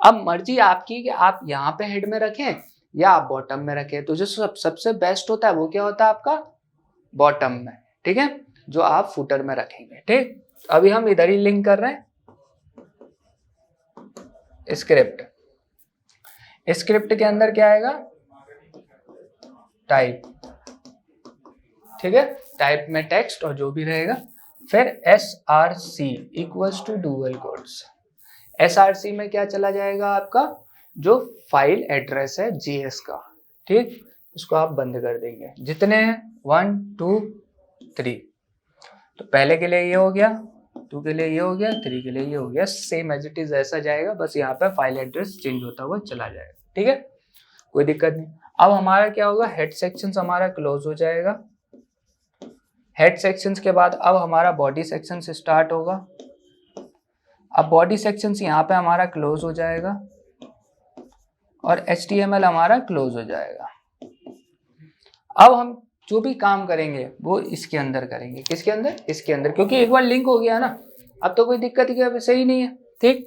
अब मर्जी आपकी कि आप यहाँ पे हेड में रखें या आप बॉटम में रखें। तो जो सबसे बेस्ट होता है वो क्या होता है आपका बॉटम में। ठीक है, जो आप फुटर में रखेंगे। ठीक, अभी हम इधर ही लिंक कर रहे हैं स्क्रिप्ट। स्क्रिप्ट के अंदर क्या आएगा टाइप। ठीक है, टाइप में टेक्स्ट और जो भी रहेगा। फिर src equals to dual quotes. src में क्या चला जाएगा आपका जो फाइल एड्रेस है जीएस का। ठीक, इसको आप बंद कर देंगे। जितने हैं 1 2 3, तो पहले के लिए ये हो गया, 2 के लिए ये हो गया, 3 के लिए ये हो गया। सेम एज इट इज ऐसा जाएगा, बस यहाँ पे फाइल एड्रेस चेंज होता हुआ चला जाएगा। ठीक है, कोई दिक्कत नहीं। अब हमारा क्या होगा, हेड सेक्शन हमारा क्लोज हो जाएगा। हेड सेक्शंस के बाद अब हमारा बॉडी सेक्शन से स्टार्ट होगा। अब बॉडी सेक्शन यहाँ पे हमारा क्लोज हो जाएगा और HTML हमारा क्लोज हो जाएगा। अब हम जो भी काम करेंगे वो इसके अंदर करेंगे। किसके अंदर? इसके अंदर, क्योंकि एक बार लिंक हो गया ना, अब तो कोई दिक्कत ही सही नहीं है। ठीक,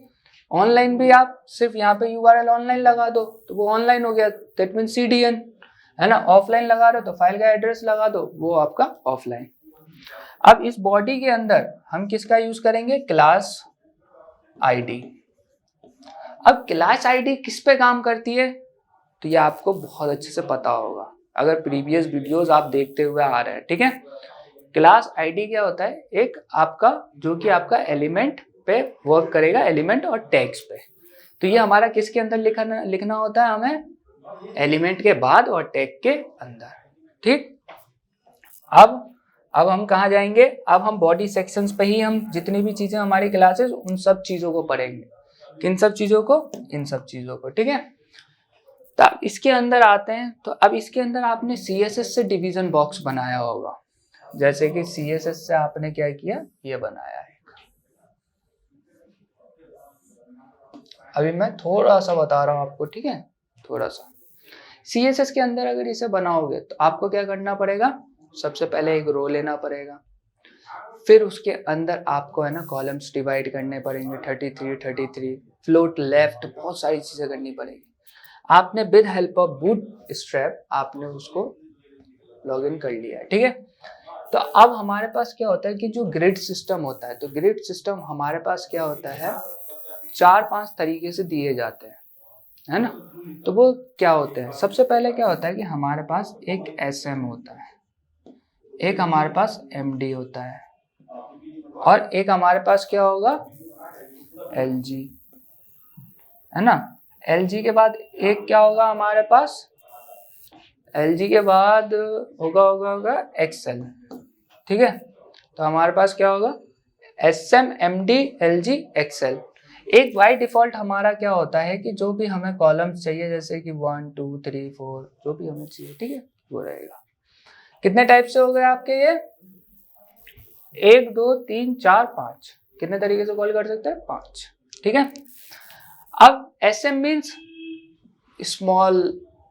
ऑनलाइन भी आप सिर्फ यहाँ पे URL ऑनलाइन लगा दो तो वो ऑनलाइन हो गया, दैट मीन CDN है ना। ऑफलाइन लगा रहे हो तो फाइल का एड्रेस लगा दो, वो आपका ऑफलाइन। अब इस बॉडी के अंदर हम किसका यूज करेंगे, क्लास आईडी। अब क्लास आईडी किस पे काम करती है तो ये आपको बहुत अच्छे से पता होगा अगर प्रीवियस वीडियोस आप देखते हुए आ रहे हैं। ठीक है, क्लास आईडी क्या होता है, एक आपका जो कि आपका एलिमेंट पे वर्क करेगा, एलिमेंट और टैग्स पे। तो ये हमारा किसके अंदर लिखना होता है, हमें एलिमेंट के बाद और टैग के अंदर। ठीक, अब हम कहाँ जाएंगे, अब हम बॉडी सेक्शंस पे ही हम जितनी भी चीजें हमारी क्लासेस उन सब चीजों को पढ़ेंगे। किन सब चीजों को, इन सब चीजों को। ठीक है, तो इसके अंदर आते हैं। तो अब इसके अंदर आपने CSS से डिवीजन बॉक्स बनाया होगा, जैसे कि CSS से आपने क्या किया, ये बनाया है। अभी मैं थोड़ा सा बता रहा हूं आपको। ठीक है, थोड़ा सा CSS के अंदर अगर इसे बनाओगे तो आपको क्या करना पड़ेगा, सबसे पहले एक रो लेना पड़ेगा। फिर उसके अंदर आपको है ना कॉलम्स डिवाइड करने पड़ेंगे, 33 फ्लोट लेफ्ट, बहुत सारी चीजें करनी पड़ेगी। आपने विद हेल्प ऑफ बूटस्ट्रैप आपने उसको लॉगिन कर लिया है। ठीक है, तो अब हमारे पास क्या होता है कि जो ग्रिड सिस्टम होता है, तो ग्रिड सिस्टम हमारे पास क्या होता है, 4-5 तरीके से दिए जाते हैं, है ना। तो वो क्या होते हैं, सबसे पहले क्या होता है कि हमारे पास एक SM होता है, एक हमारे पास MD होता है, और एक हमारे पास क्या होगा LG, है ना। LG के बाद एक क्या होगा हमारे पास, LG के बाद होगा XL। ठीक है, तो हमारे पास क्या होगा SM MD LG XL। एक बाय डिफॉल्ट हमारा क्या होता है कि जो भी हमें कॉलम्स चाहिए, जैसे कि 1 2 3 4 जो भी हमें चाहिए, ठीक है, वो रहेगा। कितने टाइप से हो गए आपके ये, 1 2 3 4 5, कितने तरीके से कॉल कर सकते हैं, 5। ठीक है, अब SM मीन्स स्मॉल,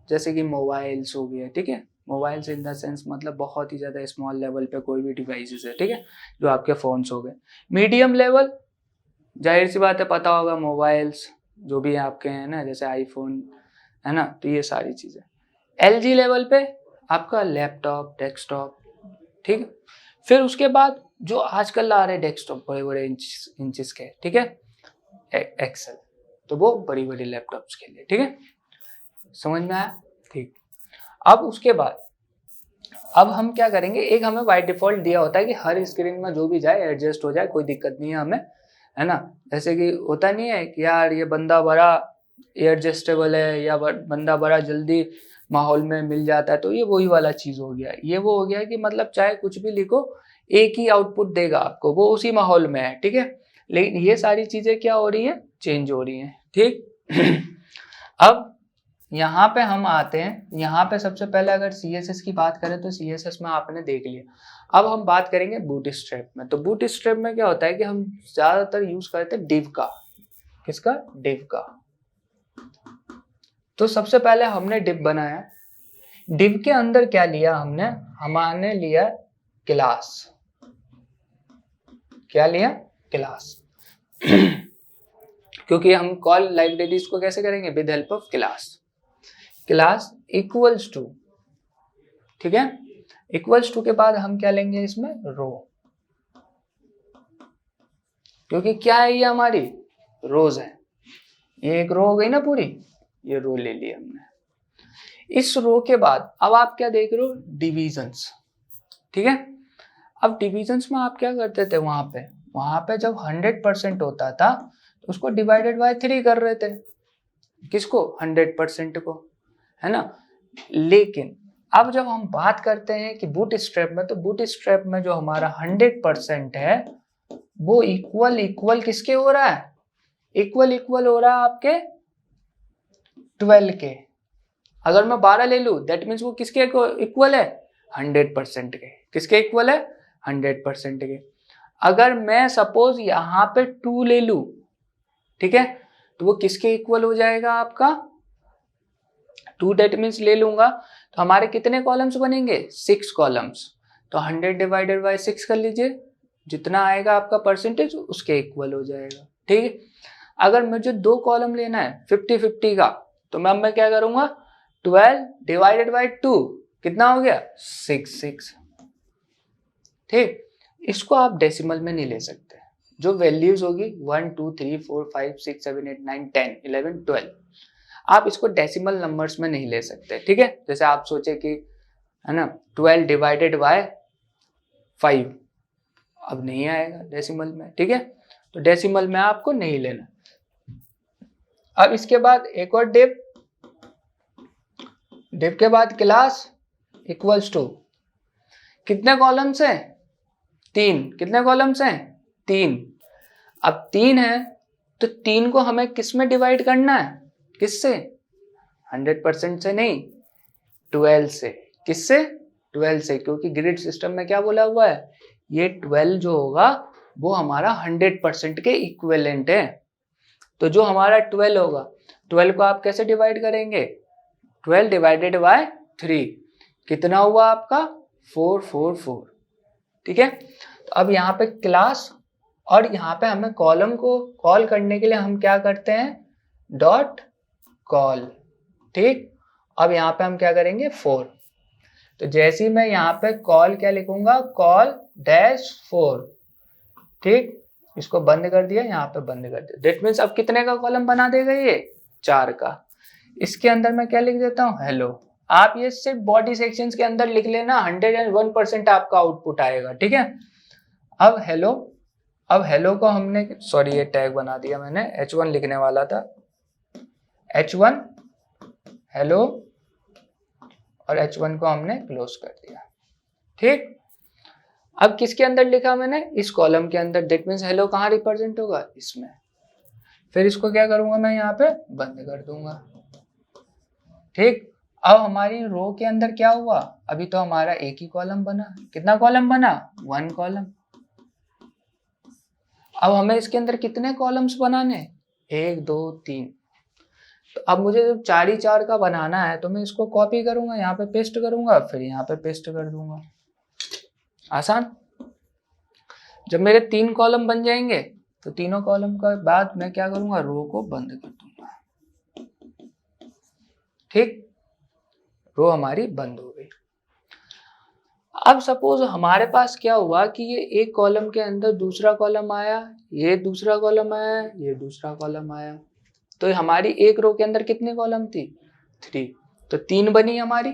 जैसे कि मोबाइल्स हो गए। ठीक है, मोबाइल्स इन द सेंस मतलब बहुत ही ज्यादा स्मॉल लेवल पे कोई भी डिवाइसेस है, ठीक है, जो आपके फोन्स हो गए। मीडियम लेवल, जाहिर सी बात है पता होगा, मोबाइल्स जो भी आपके हैं ना, जैसे आईफोन है ना, तो ये सारी चीजें। LG लेवल पे आपका लैपटॉप, डेस्कटॉप। ठीक है, फिर उसके बाद जो आजकल आ रहे डेस्कटॉप बड़े बड़े इंचेस के, ठीक है, एक्सेल, तो वो बड़ी बड़ी लैपटॉप्स के लिए। ठीक है, समझ में आया। ठीक, अब उसके बाद अब हम क्या करेंगे, एक हमें बाय डिफॉल्ट दिया होता है कि हर स्क्रीन में जो भी जाए एडजस्ट हो जाए, कोई दिक्कत नहीं है हमें, है ना। जैसे कि होता नहीं है कि यार ये बंदा बड़ा एडजस्टेबल है या बंदा बड़ा जल्दी माहौल में मिल जाता है, तो ये वही वाला चीज हो गया। ये वो हो गया कि मतलब चाहे कुछ भी लिखो एक ही आउटपुट देगा आपको, वो उसी माहौल में है। ठीक है, लेकिन ये सारी चीजें क्या हो रही है, चेंज हो रही हैं। ठीक अब यहाँ पे हम आते हैं, यहाँ पे सबसे पहले अगर CSS की बात करें तो CSS में आपने देख लिया। अब हम बात करेंगे बूटस्ट्रैप में। तो बूटस्ट्रैप में क्या होता है कि हम ज्यादातर यूज करते हैं डिव का। किसका? डिव का। तो सबसे पहले हमने डिव बनाया। डिव के अंदर क्या लिया हमने, हमने लिया क्लास। क्या लिया? क्लास क्योंकि हम कॉल लाइब्रेरीज को कैसे करेंगे, with help of class. Class equals to, ठीक है, इक्वल्स टू के बाद हम क्या लेंगे इसमें, रो, क्योंकि क्या है ये हमारी रोज है, ये एक रो हो गई ना पूरी, ये रो ले ली हमने। इस रो के बाद अब आप क्या देख रहे हो, डिविजन्स, ठीक है। अब डिविजन्स में आप क्या करते थे, वहां पे जब 100% होता था तो उसको डिवाइडेड बाय 3 कर रहे थे, किसको, 100% को, है ना। लेकिन अब जब हम बात करते हैं कि बूटस्ट्रैप में, तो बूटस्ट्रैप में जो हमारा 100% है वो इक्वल किसके हो रहा है, इक्वल हो रहा है आपके 12 के। अगर मैं 12 ले लूं दैट मीन्स वो किसके इक्वल है, 100% के। किसके इक्वल है, 100% के। अगर मैं सपोज यहां पे 2 ले लूं, ठीक है, तो वो किसके इक्वल हो जाएगा आपका, 2 दैट मीन्स ले लूंगा तो हमारे कितने कॉलम्स बनेंगे, 6 कॉलम्स। तो 100 डिवाइडेड बाय 6 कर लीजिए, जितना आएगा आपका परसेंटेज उसके इक्वल हो जाएगा, ठीक है। अगर मुझे 2 कॉलम लेना है 50-50 का, तो मैं क्या करूंगा, 12 डिवाइडेड बाय 2 कितना हो गया, 6, ठीक। इसको आप डेसिमल में नहीं ले सकते, जो वैल्यूज होगी 1 2 3 4 5 6 7 8 9 10 11 12, आप इसको डेसिमल नंबर्स में नहीं ले सकते, ठीक है। जैसे आप सोचे कि, है ना, 12 डिवाइडेड बाय 5, अब नहीं आएगा डेसिमल में, ठीक है। तो डेसिमल में आपको नहीं लेना। अब इसके बाद एक और डिव के बाद क्लास इक्वल्स टू, कितने कॉलम्स हैं, 3, कितने कॉलम्स हैं, 3। अब 3 है तो 3 को हमें किस में डिवाइड करना है, किससे, 100% से नहीं, 12 से। किससे, 12 से, क्योंकि ग्रिड सिस्टम में क्या बोला हुआ है, ये 12 जो होगा वो हमारा 100% के इक्विवेलेंट है। तो जो हमारा 12 होगा, 12 को आप कैसे डिवाइड करेंगे, 12 डिवाइडेड बाय 3, कितना हुआ आपका, 4, ठीक है। तो अब यहाँ पे क्लास, और यहाँ पे हमें कॉलम को कॉल करने के लिए हम क्या करते हैं, डॉट कॉल, ठीक। अब यहाँ पे हम क्या करेंगे, 4। तो जैसे ही मैं यहाँ पे कॉल क्या लिखूंगा, कॉल -4, ठीक। इसको बंद कर दिया, यहाँ पे बंद कर दिया, दैट मीन्स अब कितने का कॉलम बना देगा ये, 4 का। इसके अंदर मैं क्या लिख देता हूँ, हेलो। आप ये सिर्फ बॉडी सेक्शंस के अंदर लिख लेना, 101% आपका आउटपुट आएगा, ठीक है। अब हेलो को हमने, सॉरी ये टैग बना दिया मैंने, H1 लिखने वाला था, H1 हेलो, और H1 को हमने क्लोज कर दिया, ठीक। अब किसके अंदर लिखा मैंने, इस कॉलम के अंदर, दैट मीन्स हेलो कहाँ रिप्रेजेंट होगा, इसमें। फिर इसको क्या करूंगा मैं, यहाँ पे बंद कर दूंगा, ठीक। अब हमारी रो के अंदर क्या हुआ, अभी तो हमारा एक ही कॉलम बना, कितना कॉलम बना, 1 कॉलम। अब हमें इसके अंदर कितने कॉलम्स बनाने, 1 2 3। तो अब मुझे जब 4 ही 4 का बनाना है तो मैं इसको कॉपी करूंगा, यहाँ पे पेस्ट करूंगा, फिर यहाँ पे पेस्ट कर दूंगा, आसान। जब मेरे 3 कॉलम बन जाएंगे तो तीनों कॉलम के बाद मैं क्या करूंगा, रो को बंद कर दूंगा, ठीक। रो हमारी बंद हो गई। अब सपोज हमारे पास क्या हुआ कि ये एक कॉलम के अंदर दूसरा कॉलम आया, ये दूसरा कॉलम आया, ये दूसरा कॉलम आया, तो हमारी एक रो के अंदर कितनी कॉलम थी, 3, तो 3 बनी हमारी।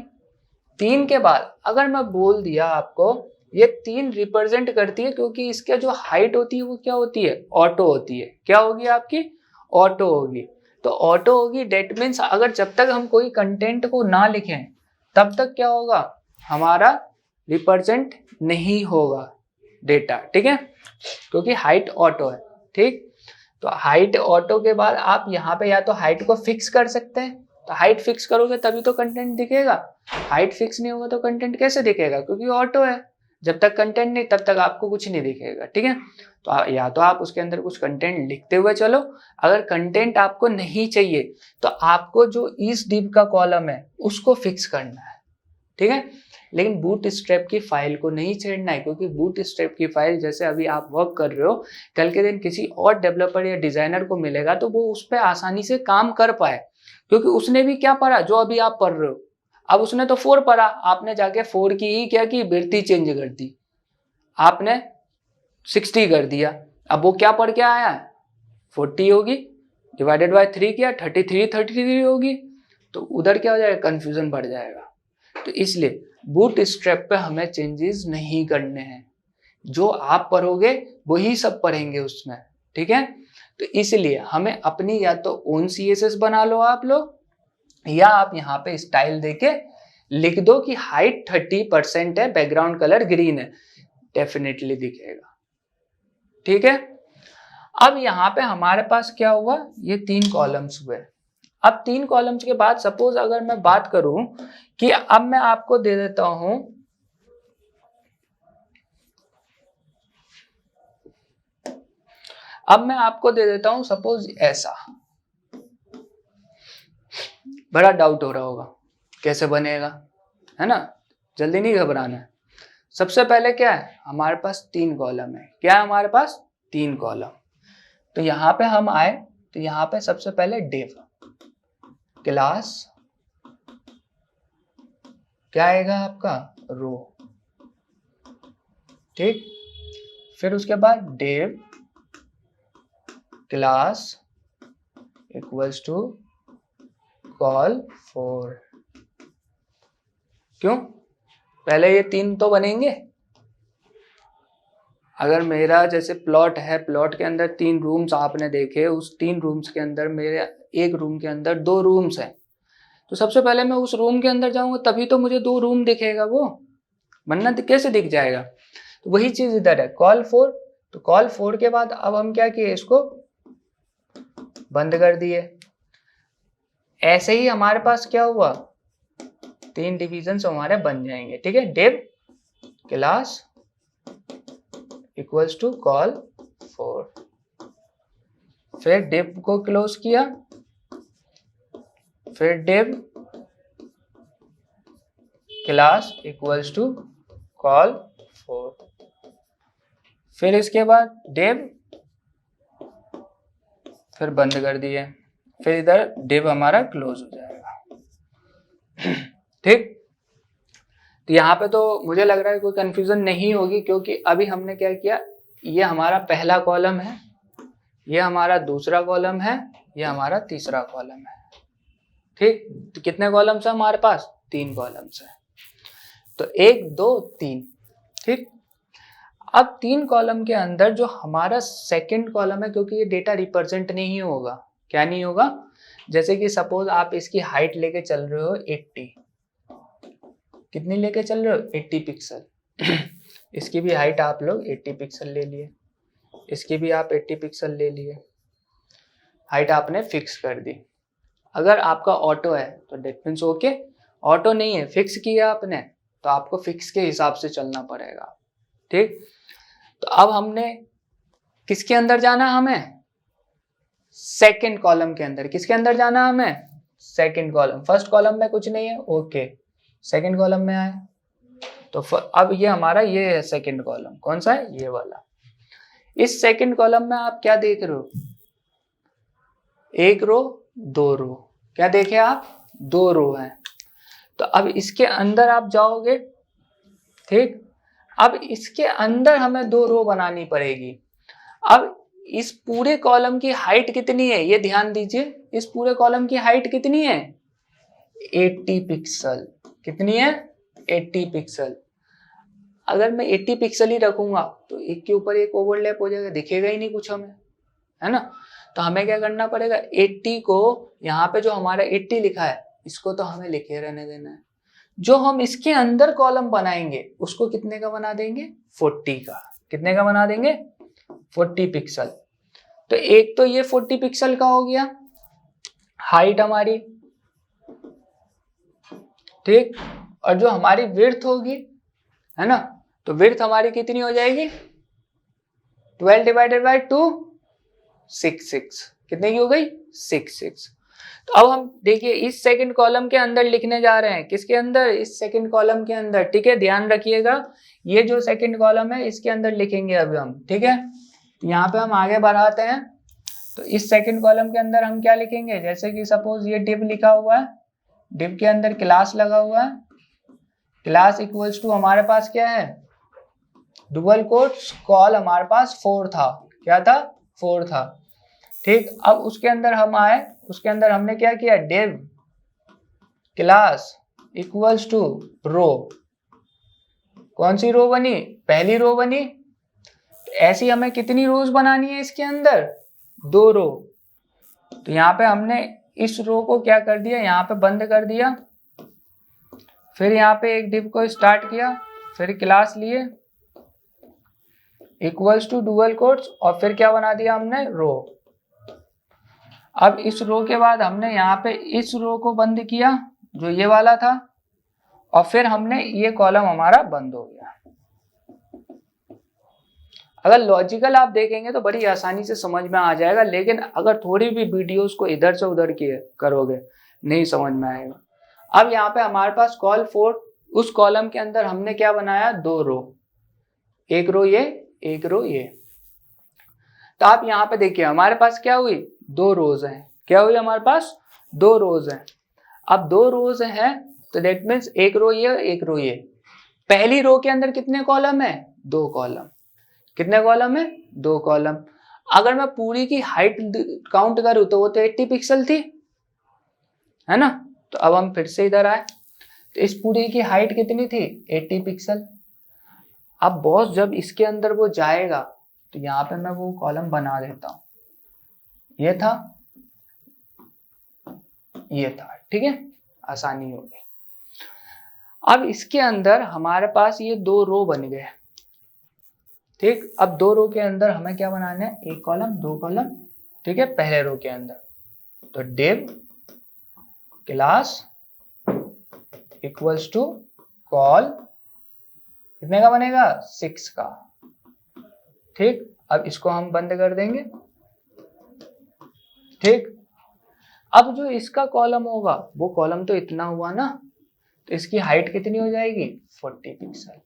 3 के बाद अगर मैं बोल दिया आपको, ये 3 रिप्रेजेंट करती है, क्योंकि इसका जो हाइट होती है वो क्या होती है, ऑटो होती है। क्या होगी आपकी, ऑटो होगी। तो ऑटो होगी, डेट मीन्स अगर जब तक हम कोई कंटेंट को ना लिखें तब तक क्या होगा, हमारा रिप्रेजेंट नहीं होगा डेटा, ठीक है, क्योंकि हाइट ऑटो है, ठीक। तो हाइट ऑटो के बाद आप यहाँ पे या तो हाइट को फिक्स कर सकते हैं, तो हाइट फिक्स करोगे तभी तो कंटेंट दिखेगा, हाइट फिक्स नहीं होगा तो कंटेंट कैसे दिखेगा, क्योंकि ऑटो है। जब तक कंटेंट नहीं तब तक आपको कुछ नहीं दिखेगा, ठीक है। तो या तो आप उसके अंदर कुछ कंटेंट लिखते हुए चलो, अगर कंटेंट आपको नहीं चाहिए तो आपको जो इस डिव का कॉलम है उसको फिक्स करना है, ठीक है। लेकिन बूट स्ट्रैप की फाइल को नहीं छेड़ना है, क्योंकि बूट स्ट्रैप की फाइल जैसे अभी आप वर्क कर रहे हो, कल के दिन किसी और डेवलपर या डिजाइनर को मिलेगा तो वो उस पर आसानी से काम कर पाए, क्योंकि उसने भी क्या पढ़ा जो अभी आप पढ़ रहे हो। अब उसने तो 4 पढ़ा, आपने जाके 4 की ही क्या की, वृत्ति चेंज कर दी, आपने 60 कर दिया। अब वो क्या पढ़ के आया है, 40 होगी, डिवाइडेड बाय 3 किया 33 होगी, तो उधर क्या हो जाएगा, कंफ्यूजन बढ़ जाएगा। तो इसलिए बूट स्ट्रैप पे हमें चेंजेस नहीं करने हैं, जो आप पढ़ोगे वही सब पढ़ेंगे उसमें, ठीक है। तो इसलिए हमें अपनी या तो ओन CSS बना लो आप लोग, या आप यहाँ पे स्टाइल देके लिख दो कि हाइट 30% है, बैकग्राउंड कलर ग्रीन है, डेफिनेटली दिखेगा, ठीक है। अब यहाँ पे हमारे पास क्या हुआ, ये 3 कॉलम्स हुए। अब 3 कॉलम्स के बाद सपोज अगर मैं बात करूं कि अब मैं आपको दे देता हूं सपोज ऐसा, बड़ा डाउट हो रहा होगा कैसे बनेगा, है ना, जल्दी नहीं घबराना है। सबसे पहले क्या है, हमारे पास 3 कॉलम है, क्या है हमारे पास 3 कॉलम। तो यहां पे हम आए तो यहां पे सबसे पहले डिव क्लास, क्या आएगा आपका, रो, ठीक। फिर उसके बाद div class equals to call for, क्यों, पहले ये 3 तो बनेंगे। अगर मेरा जैसे प्लॉट है, प्लॉट के अंदर 3 रूम्स आपने देखे, उस 3 रूम्स के अंदर मेरे एक रूम के अंदर 2 रूम्स हैं, तो सबसे पहले मैं उस रूम के अंदर जाऊंगा तभी तो मुझे 2 रूम दिखेगा, वो वरना कैसे दिख जाएगा। तो वही चीज इधर है, कॉल फॉर। तो कॉल फॉर के बाद अब हम क्या किए, इसको बंद कर दिए। ऐसे ही हमारे पास क्या हुआ, 3 डिविजन्स हमारे बन जाएंगे, ठीक है। Div class equals to call for, फिर डिव को क्लोज किया, फिर div class equals to call for, फिर इसके बाद डिव, फिर बंद कर दिए, फिर इधर डिव हमारा क्लोज हो जाएगा, ठीक। तो यहाँ पे तो मुझे लग रहा है कोई कंफ्यूजन नहीं होगी, क्योंकि अभी हमने क्या किया, ये हमारा पहला कॉलम है, ये हमारा दूसरा कॉलम है, ये हमारा तीसरा कॉलम है, ठीक। तो कितने कॉलम्स है हमारे पास, 3 कॉलम्स है। तो 1 2 3, ठीक। अब 3 कॉलम के अंदर जो हमारा सेकंड कॉलम है, क्योंकि ये डेटा रिप्रेजेंट नहीं होगा, क्या नहीं होगा, जैसे कि सपोज आप इसकी हाइट लेके चल रहे हो 80, कितनी लेके चल रहे हो, 80 पिक्सल इसकी भी हाइट आप लोग 80 पिक्सल ले लिए, इसकी भी आप 80 पिक्सल ले लिए, हाइट आपने फिक्स कर दी। अगर आपका ऑटो है तो डेट मीन्स ओके, ऑटो नहीं है, फिक्स किया आपने, तो आपको फिक्स के हिसाब से चलना पड़ेगा, ठीक। तो अब हमने किसके अंदर जाना, हमें सेकंड कॉलम के अंदर, किसके अंदर जाना हमें, सेकंड कॉलम। फर्स्ट कॉलम में कुछ नहीं है, ओके, सेकंड कॉलम में आए तो अब ये हमारा ये है सेकंड कॉलम, कौन सा है, ये वाला। इस सेकंड कॉलम में आप क्या देख रहे हो, 1 रो 2 रो, क्या देखे आप, 2 रो है। तो अब इसके अंदर आप जाओगे, ठीक। अब इसके अंदर हमें 2 रो बनानी पड़ेगी। अब इस पूरे कॉलम की हाइट कितनी है, ये ध्यान दीजिए, इस पूरे कॉलम की हाइट कितनी है, 80 पिक्सल, कितनी है, 80 पिक्सल। अगर मैं 80 पिक्सल ही रखूंगा तो एक के ऊपर एक ओवरलैप हो जाएगा, दिखेगा ही नहीं कुछ हमें, है ना। तो हमें क्या करना पड़ेगा, 80 को यहाँ पे जो हमारा 80 लिखा है इसको तो हमें लिखे रहने देना है। जो हम इसके अंदर कॉलम बनाएंगे उसको कितने का बना देंगे, 40 का, कितने का बना देंगे, 40 पिक्सल। तो एक तो ये 40 पिक्सल का हो गया हाइट हमारी, ठीक। और जो हमारी विड्थ होगी, है ना, तो विड्थ हमारी कितनी हो जाएगी, 12 डिवाइडेड बाय 2 6 6, कितने की हो गई, 6 6। तो अब हम देखिए इस सेकंड कॉलम के अंदर लिखने जा रहे हैं, किसके अंदर, इस सेकंड कॉलम के अंदर, ठीक है। ध्यान रखिएगा ये जो सेकंड कॉलम है इसके अंदर लिखेंगे अभी हम, ठीक है। यहाँ पे हम आगे बढ़ाते हैं, तो इस सेकंड कॉलम के अंदर हम क्या लिखेंगे, जैसे कि सपोज ये डिव लिखा हुआ है, डिव के अंदर क्लास लगा हुआ है, क्लास इक्वल्स टू हमारे पास क्या है, डुअल कोट्स कॉल हमारे पास 4 था, क्या था, 4 था, ठीक। अब उसके अंदर हम आए, उसके अंदर हमने क्या किया, डिव क्लास इक्वल्स टू रो, कौन सी रो बनी, पहली रो बनी। तो ऐसी हमें कितनी रोज बनानी है इसके अंदर, 2 रो। तो यहाँ पे हमने इस रो को क्या कर दिया, यहाँ पे बंद कर दिया, फिर यहाँ पे एक डिव को स्टार्ट किया, फिर क्लास लिए इक्वल्स टू डुअल कोट्स, और फिर क्या बना दिया हमने, रो। अब इस रो के बाद हमने यहाँ पे इस रो को बंद किया जो ये वाला था, और फिर हमने ये कॉलम हमारा बंद हो गया। अगर लॉजिकल आप देखेंगे तो बड़ी आसानी से समझ में आ जाएगा, लेकिन अगर थोड़ी भी वीडियोस को इधर से उधर किए करोगे नहीं समझ में आएगा। अब यहाँ पे हमारे पास कॉल 4, उस कॉलम के अंदर हमने क्या बनाया, 2 रो, एक रो ये, एक रो ये। तो आप यहाँ पे देखिए हमारे पास क्या हुई, 2 रोज हैं, क्या हुई हमारे पास, 2 रोज हैं। अब 2 रोज हैं तो दैट मीन्स एक रो ये, एक रो ये। पहली रो के अंदर कितने कॉलम है, 2 कॉलम, कितने कॉलम है, 2 कॉलम। अगर मैं पूरी की हाइट काउंट करूं तो वो तो 80 पिक्सल थी, है ना। तो अब हम फिर से इधर आए, तो इस पूरी की हाइट कितनी थी, 80 पिक्सल। अब बॉस जब इसके अंदर वो जाएगा तो यहाँ पे मैं वो कॉलम बना देता हूं, ये था, ये था, ठीक है, आसानी हो गई। अब इसके अंदर हमारे पास ये 2 रो बन गए, ठीक। अब 2 रो के अंदर हमें क्या बनाना है, 1 कॉलम 2 कॉलम, ठीक है, पहले रो के अंदर। तो div class equals to call, कितने का बनेगा, 6 का, ठीक। अब इसको हम बंद कर देंगे, ठीक। अब जो इसका कॉलम होगा वो कॉलम तो इतना हुआ ना, तो इसकी हाइट कितनी हो जाएगी, 40 पिक्सल,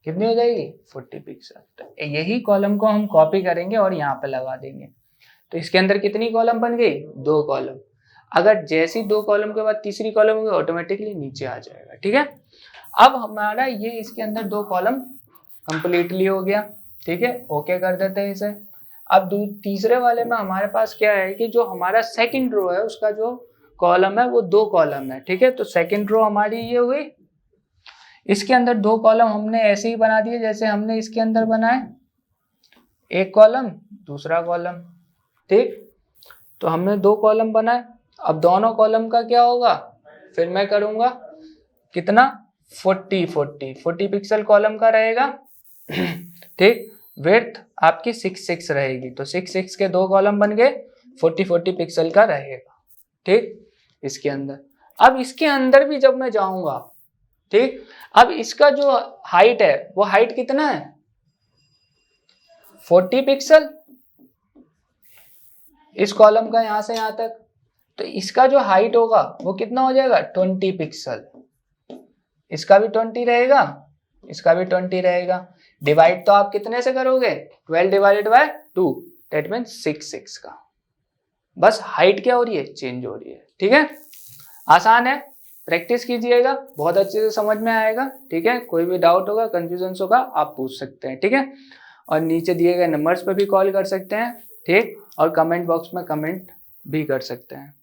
कितनी हो जाएगी, 40 पिक्सल। तो यही कॉलम को हम कॉपी करेंगे और यहाँ पे लगा देंगे। तो इसके अंदर कितनी कॉलम बन गई, 2 कॉलम। अगर जैसी 2 कॉलम के बाद तीसरी कॉलम होगी ऑटोमेटिकली नीचे आ जाएगा, ठीक है। अब हमारा ये इसके अंदर 2 कॉलम कंप्लीटली हो गया, ठीक है, ओके कर देते हैं इसे। अब तीसरे वाले में हमारे पास क्या है कि जो हमारा सेकंड रो है उसका जो कॉलम है वो 2 कॉलम है, ठीक है। तो सेकंड रो हमारी ये हुई, इसके अंदर 2 कॉलम हमने ऐसे ही बना दिए जैसे हमने इसके अंदर बनाए, 1 कॉलम दूसरा कॉलम, ठीक। तो हमने 2 कॉलम बनाए। अब दोनों कॉलम का क्या होगा, फिर मैं करूंगा कितना, 40 पिक्सल कॉलम का रहेगा, ठीक। विड्थ आपकी 6 रहेगी, तो 6 के 2 कॉलम बन गए, 40 पिक्सल का रहेगा, ठीक। इसके अंदर अब इसके अंदर भी जब मैं जाऊंगा, ठीक, अब इसका जो हाइट है वो हाइट कितना है, 40 पिक्सल इस कॉलम का, यहां से यहां तक। तो इसका जो हाइट होगा वो कितना हो जाएगा, 20 पिक्सल। इसका भी 20 रहेगा, इसका भी 20 रहेगा। डिवाइड तो आप कितने से करोगे, 12 डिवाइडेड बाय 2, दैट मीन्स 6 का। बस हाइट क्या हो रही है, चेंज हो रही है, ठीक है। आसान है, प्रैक्टिस कीजिएगा, बहुत अच्छे से समझ में आएगा, ठीक है। कोई भी डाउट होगा, कंफ्यूजन होगा, आप पूछ सकते हैं, ठीक है। और नीचे दिए गए नंबर्स पर भी कॉल कर सकते हैं, ठीक। और कमेंट बॉक्स में कमेंट भी कर सकते हैं।